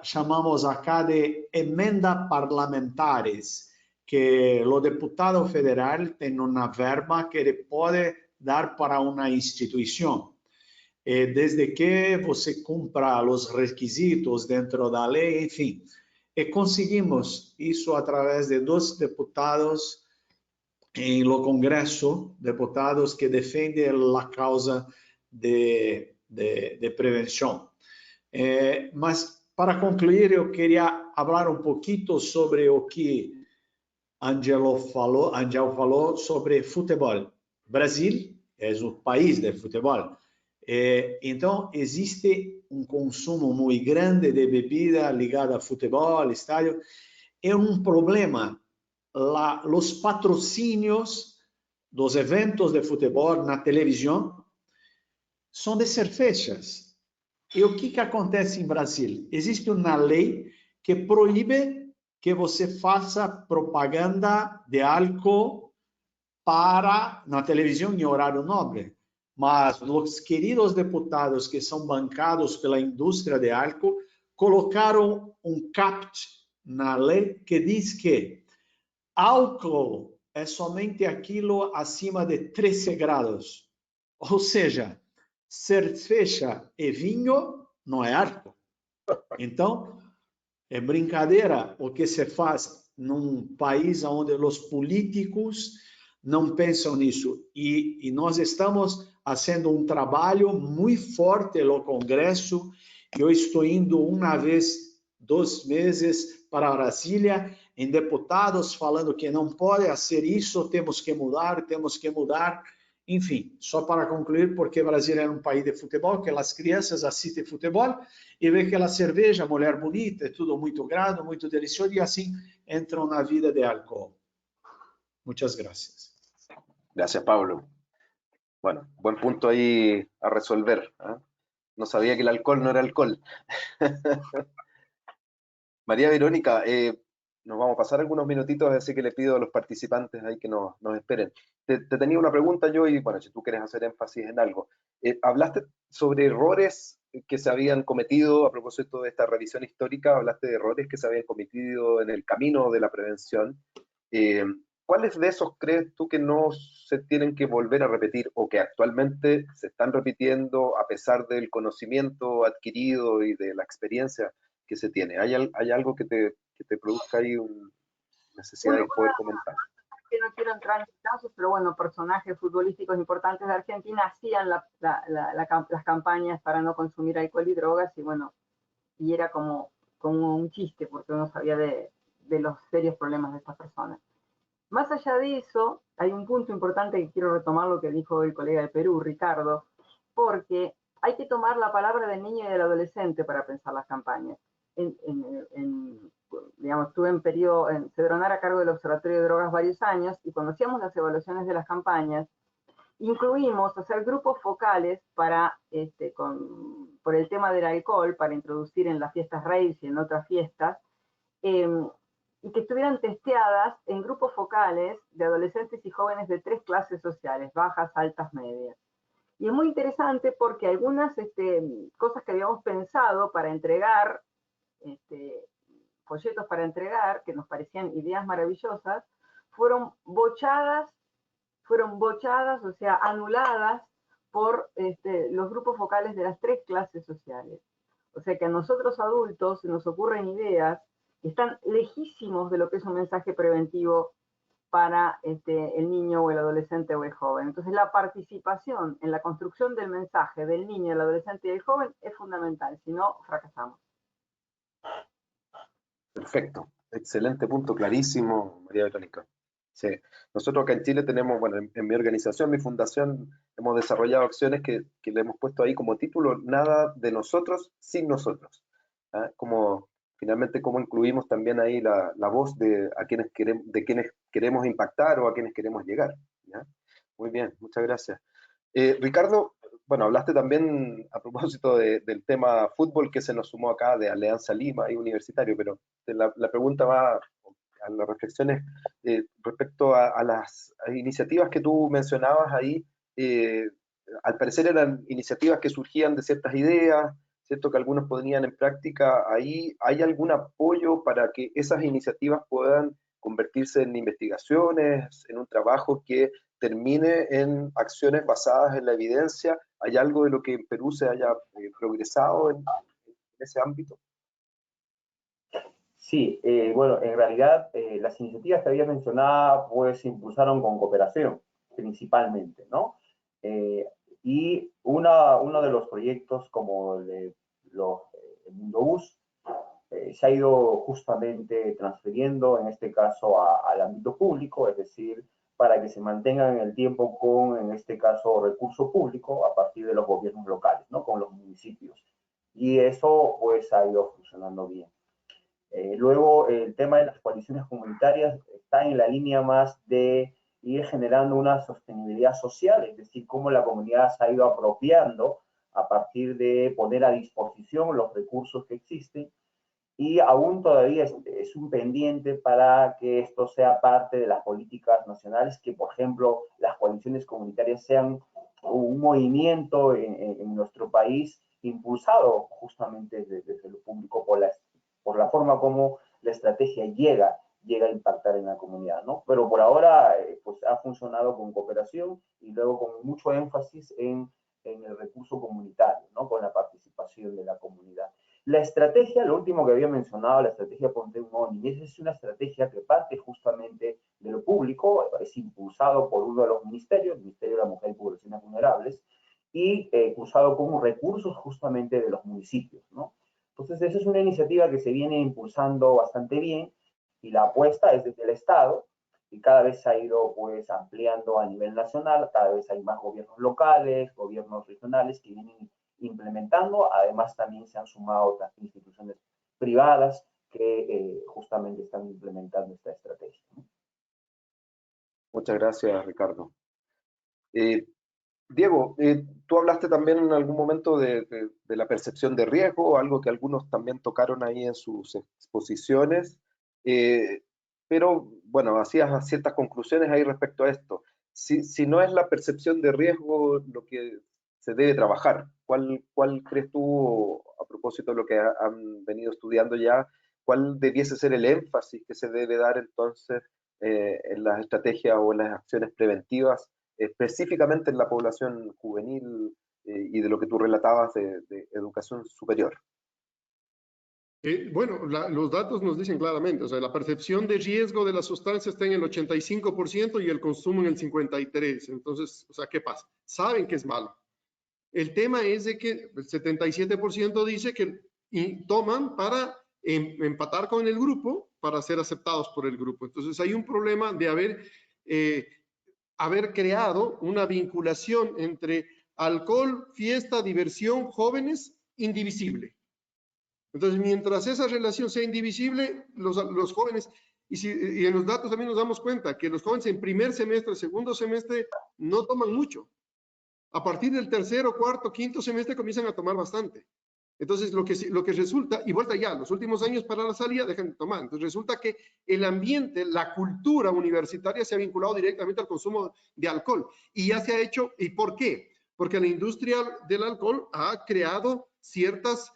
chamamos acá de emendas parlamentares, que o deputado federal tem uma verba que ele pode dar para uma instituição, desde que você cumpra os requisitos dentro da lei, enfim. E conseguimos isso através de 2 deputados em lo Congresso, deputados que defendem a causa de prevenção. Mas, para concluir, eu queria falar um pouquinho sobre o que Angel falou sobre futebol. Brasil é um país de futebol. Então, existe um consumo muito grande de bebida ligada a futebol, estádio. É um problema. Os patrocínios dos eventos de futebol na televisão são de ser feitas. E o que acontece em Brasil? Existe uma lei que proíbe que você faça propaganda de álcool na televisão em horário nobre. Mas os queridos deputados que são bancados pela indústria de álcool colocaram um caput na lei que diz que álcool é somente aquilo acima de 13 graus. Ou seja, cerveja e vinho não é álcool. Então, é brincadeira o que se faz num país onde os políticos não pensam nisso. E nós estamos fazendo um trabalho muito forte no Congresso. Eu estou indo uma vez, 2 meses para Brasília, em deputados falando que não pode fazer isso, temos que mudar. Enfim, só para concluir, porque o Brasil é um país de futebol, que as crianças assistem futebol e veem aquela cerveja, mulher bonita, é tudo muito grande, muito delicioso, e assim entram na vida de álcool. Muchas gracias. Gracias, Pablo. Bueno, buen punto ahí a resolver. No sabía que el alcohol no era alcohol. María Verónica, nos vamos a pasar algunos minutitos, así que le pido a los participantes ahí que nos esperen. Te tenía una pregunta yo, y bueno, si tú quieres hacer énfasis en algo. Hablaste sobre errores que se habían cometido a propósito de esta revisión histórica, hablaste de errores que se habían cometido en el camino de la prevención. ¿Cuáles de esos crees tú que no se tienen que volver a repetir o que actualmente se están repitiendo a pesar del conocimiento adquirido y de la experiencia que se tiene? ¿Hay algo que te produzca ahí una necesidad de poder comentar? Que no quiero entrar en casos, pero bueno, personajes futbolísticos importantes de Argentina hacían las campañas para no consumir alcohol y drogas, y bueno, y era como un chiste, porque uno sabía de los serios problemas de estas personas. Más allá de eso, hay un punto importante que quiero retomar, lo que dijo el colega de Perú, Ricardo, porque hay que tomar la palabra del niño y del adolescente para pensar las campañas. Digamos, estuve en periodo en Cedronar a cargo del Observatorio de Drogas varios años, y cuando hacíamos las evaluaciones de las campañas, incluimos hacer grupos focales para, por el tema del alcohol, para introducir en las fiestas raves y en otras fiestas, y que estuvieran testeadas en grupos focales de adolescentes y jóvenes de 3 clases sociales, bajas, altas, medias. Y es muy interesante porque algunas cosas que habíamos pensado para entregar, folletos para entregar, que nos parecían ideas maravillosas, fueron bochadas, o sea, anuladas por los grupos focales de las 3 clases sociales. O sea que a nosotros adultos se nos ocurren ideas que están lejísimos de lo que es un mensaje preventivo para el niño o el adolescente o el joven. Entonces la participación en la construcción del mensaje del niño, el adolescente y el joven es fundamental, si no, fracasamos. Perfecto, excelente punto, clarísimo, María Verónica. Sí. Nosotros acá en Chile tenemos, bueno, en mi organización, mi fundación, hemos desarrollado acciones que le hemos puesto ahí como título, nada de nosotros sin nosotros. ¿Ah? Como finalmente cómo incluimos también ahí la voz de quienes queremos impactar o a quienes queremos llegar. ¿Ya? Muy bien, muchas gracias. Ricardo, bueno, hablaste también a propósito del tema fútbol que se nos sumó acá de Alianza Lima y Universitario, pero la pregunta va a las reflexiones respecto a las iniciativas que tú mencionabas ahí. Al parecer eran iniciativas que surgían de ciertas ideas, ¿cierto? Que algunos ponían en práctica. Ahí, ¿hay algún apoyo para que esas iniciativas puedan convertirse en investigaciones, en un trabajo que termine en acciones basadas en la evidencia? ¿Hay algo de lo que en Perú se haya progresado en ese ámbito? Sí, bueno, en realidad las iniciativas que había mencionado pues se impulsaron con cooperación, principalmente, ¿no? Y uno de los proyectos como el Mundo Bus se ha ido justamente transfiriendo, en este caso, al ámbito público, es decir, para que se mantengan en el tiempo con, en este caso, recurso público a partir de los gobiernos locales, ¿no? Con los municipios. Y eso pues ha ido funcionando bien. Luego, el tema de las coaliciones comunitarias está en la línea más de ir generando una sostenibilidad social, es decir, cómo la comunidad se ha ido apropiando a partir de poner a disposición los recursos que existen, y aún todavía es un pendiente para que esto sea parte de las políticas nacionales, que por ejemplo las coaliciones comunitarias sean un movimiento en nuestro país impulsado justamente desde lo público por la forma como la estrategia llega a impactar en la comunidad, ¿no? Pero por ahora pues ha funcionado con cooperación y luego con mucho énfasis en el recurso comunitario, ¿no? Con la participación de la comunidad. La estrategia, lo último que había mencionado, la estrategia Ponte un Modo Niñez, es una estrategia que parte justamente de lo público, es impulsado por uno de los ministerios, el Ministerio de la Mujer y Poblaciones Vulnerables, y usado como recursos justamente de los municipios, ¿no? Entonces, esa es una iniciativa que se viene impulsando bastante bien, y la apuesta es desde el Estado, y cada vez se ha ido pues ampliando a nivel nacional, cada vez hay más gobiernos locales, gobiernos regionales que vienen implementando. Además también se han sumado otras instituciones privadas que justamente están implementando esta estrategia, ¿no? Muchas gracias, Ricardo. Diego, tú hablaste también en algún momento de la percepción de riesgo, algo que algunos también tocaron ahí en sus exposiciones. Pero bueno, hacías ciertas conclusiones ahí respecto a esto. Si no es la percepción de riesgo lo que se debe trabajar, ¿cuál crees tú, a propósito de lo que han venido estudiando ya, cuál debiese ser el énfasis que se debe dar entonces en las estrategias o en las acciones preventivas, específicamente en la población juvenil y de lo que tú relatabas de educación superior? Bueno, los datos nos dicen claramente, o sea, la percepción de riesgo de la sustancia está en el 85% y el consumo en el 53%. Entonces, o sea, ¿qué pasa? Saben que es malo. El tema es de que el 77% dice que toman para empatar con el grupo, para ser aceptados por el grupo. Entonces, hay un problema de haber creado una vinculación entre alcohol, fiesta, diversión, jóvenes, indivisible. Entonces, mientras esa relación sea indivisible, los jóvenes, y en los datos también nos damos cuenta que los jóvenes en primer semestre, segundo semestre, no toman mucho. A partir del tercero, cuarto, quinto semestre comienzan a tomar bastante. Entonces, lo que resulta, y vuelta ya, los últimos años para la salida dejan de tomar. Entonces, resulta que el ambiente, la cultura universitaria se ha vinculado directamente al consumo de alcohol. Y ya se ha hecho, ¿y por qué? Porque la industria del alcohol ha creado ciertas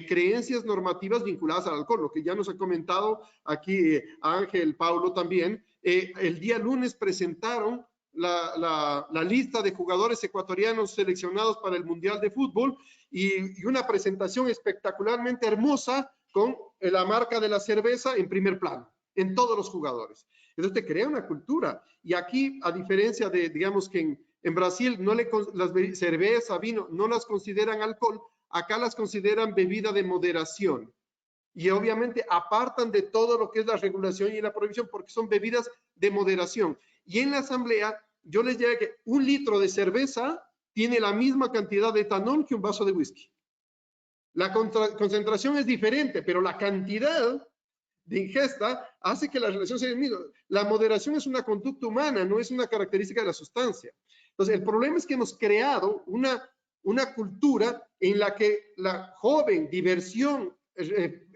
creencias normativas vinculadas al alcohol, lo que ya nos ha comentado aquí Ángel, Paulo también. El día lunes presentaron la lista de jugadores ecuatorianos seleccionados para el Mundial de Fútbol y una presentación espectacularmente hermosa con la marca de la cerveza en primer plano, en todos los jugadores. Entonces te crea una cultura. Y aquí, a diferencia de, digamos que en Brasil, las cerveza, vino, no las consideran alcohol, acá las consideran bebida de moderación. Y obviamente apartan de todo lo que es la regulación y la prohibición porque son bebidas de moderación. Y en la asamblea yo les diría que 1 litro de cerveza tiene la misma cantidad de etanol que un vaso de whisky. La concentración es diferente, pero la cantidad de ingesta hace que la relación sea el mismo. La moderación es una conducta humana, no es una característica de la sustancia. Entonces, el problema es que hemos creado una cultura en la que la joven, diversión,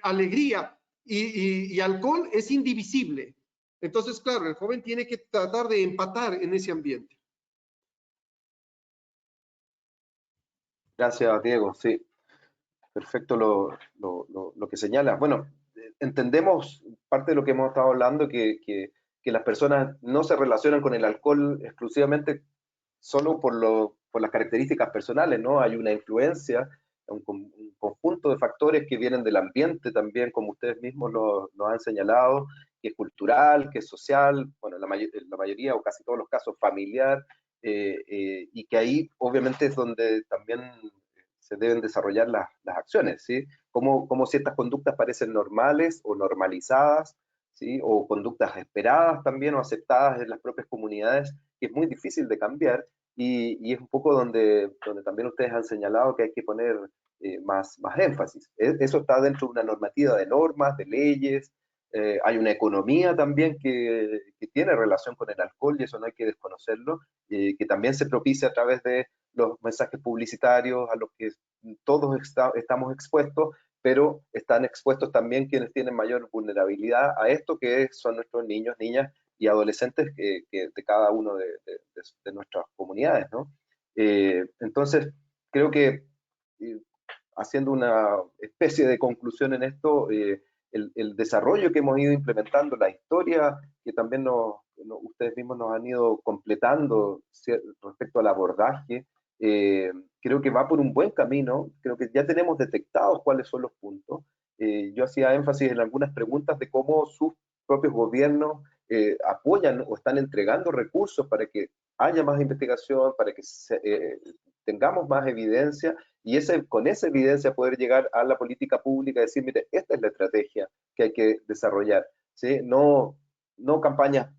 alegría y alcohol es indivisible. Entonces, claro, el joven tiene que tratar de empatar en ese ambiente. Gracias, Diego. Sí, perfecto lo que señalas. Bueno, entendemos parte de lo que hemos estado hablando, que las personas no se relacionan con el alcohol exclusivamente solo por las características personales, ¿no? Hay una influencia, un conjunto de factores que vienen del ambiente también, como ustedes mismos lo han señalado, que es cultural, que es social, bueno, la mayoría o casi todos los casos familiar, y que ahí obviamente es donde también se deben desarrollar las acciones, ¿sí? Cómo ciertas conductas parecen normales o normalizadas, ¿sí? O conductas esperadas también o aceptadas en las propias comunidades, que es muy difícil de cambiar, y es un poco donde también ustedes han señalado que hay que poner más énfasis. Eso está dentro de una normativa de normas, de leyes, hay una economía también que tiene relación con el alcohol, y eso no hay que desconocerlo, que también se propicia a través de los mensajes publicitarios a los que todos estamos expuestos, pero están expuestos también quienes tienen mayor vulnerabilidad a esto, que son nuestros niños, niñas y adolescentes de cada uno de nuestras comunidades, ¿no? Entonces, creo que haciendo una especie de conclusión en esto, el desarrollo que hemos ido implementando, la historia que también ustedes mismos nos han ido completando respecto al abordaje, creo que va por un buen camino. Creo que ya tenemos detectados cuáles son los puntos. Yo hacía énfasis en algunas preguntas de cómo sus propios gobiernos apoyan o están entregando recursos para que haya más investigación, para que tengamos más evidencia, y con esa evidencia poder llegar a la política pública y decir, mire, esta es la estrategia que hay que desarrollar, ¿sí? No campañas,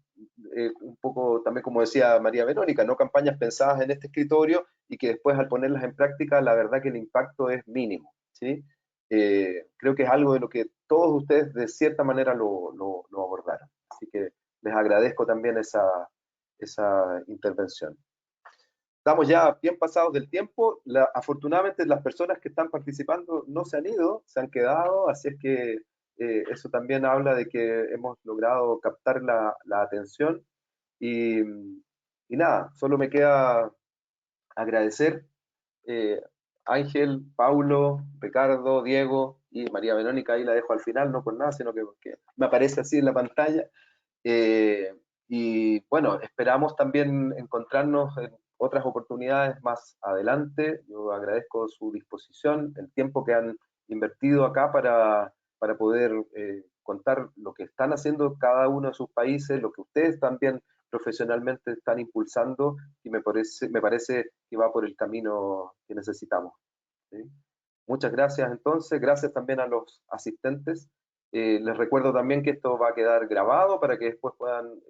un poco también como decía María Verónica, no campañas pensadas en este escritorio y que después al ponerlas en práctica, la verdad que el impacto es mínimo, ¿sí? Creo que es algo de lo que todos ustedes de cierta manera lo abordaron. Así que les agradezco también esa intervención. Estamos ya bien pasados del tiempo. Afortunadamente las personas que están participando no se han ido, se han quedado, así es que eso también habla de que hemos logrado captar la atención y nada, solo me queda agradecer Ángel, Paulo, Ricardo, Diego y María Verónica, ahí la dejo al final, no por nada, sino que porque me aparece así en la pantalla. Y bueno, esperamos también encontrarnos en otras oportunidades más adelante. Yo agradezco su disposición, el tiempo que han invertido acá para poder contar lo que están haciendo cada uno de sus países, lo que ustedes también profesionalmente están impulsando, y me parece que va por el camino que necesitamos. ¿Sí? Muchas gracias entonces, gracias también a los asistentes. Les recuerdo también que esto va a quedar grabado para que después puedan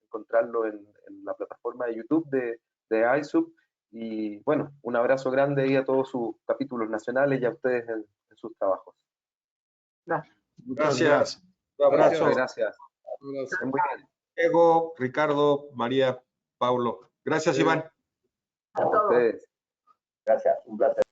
encontrarlo en la plataforma de YouTube de ISUP. Y bueno, un abrazo grande ahí a todos sus capítulos nacionales y a ustedes en sus trabajos. Gracias. Gracias. Un abrazo. Gracias. Muy bien. Diego, Ricardo, María, Paulo. Gracias, Iván. A todos. Ustedes. Gracias, un placer.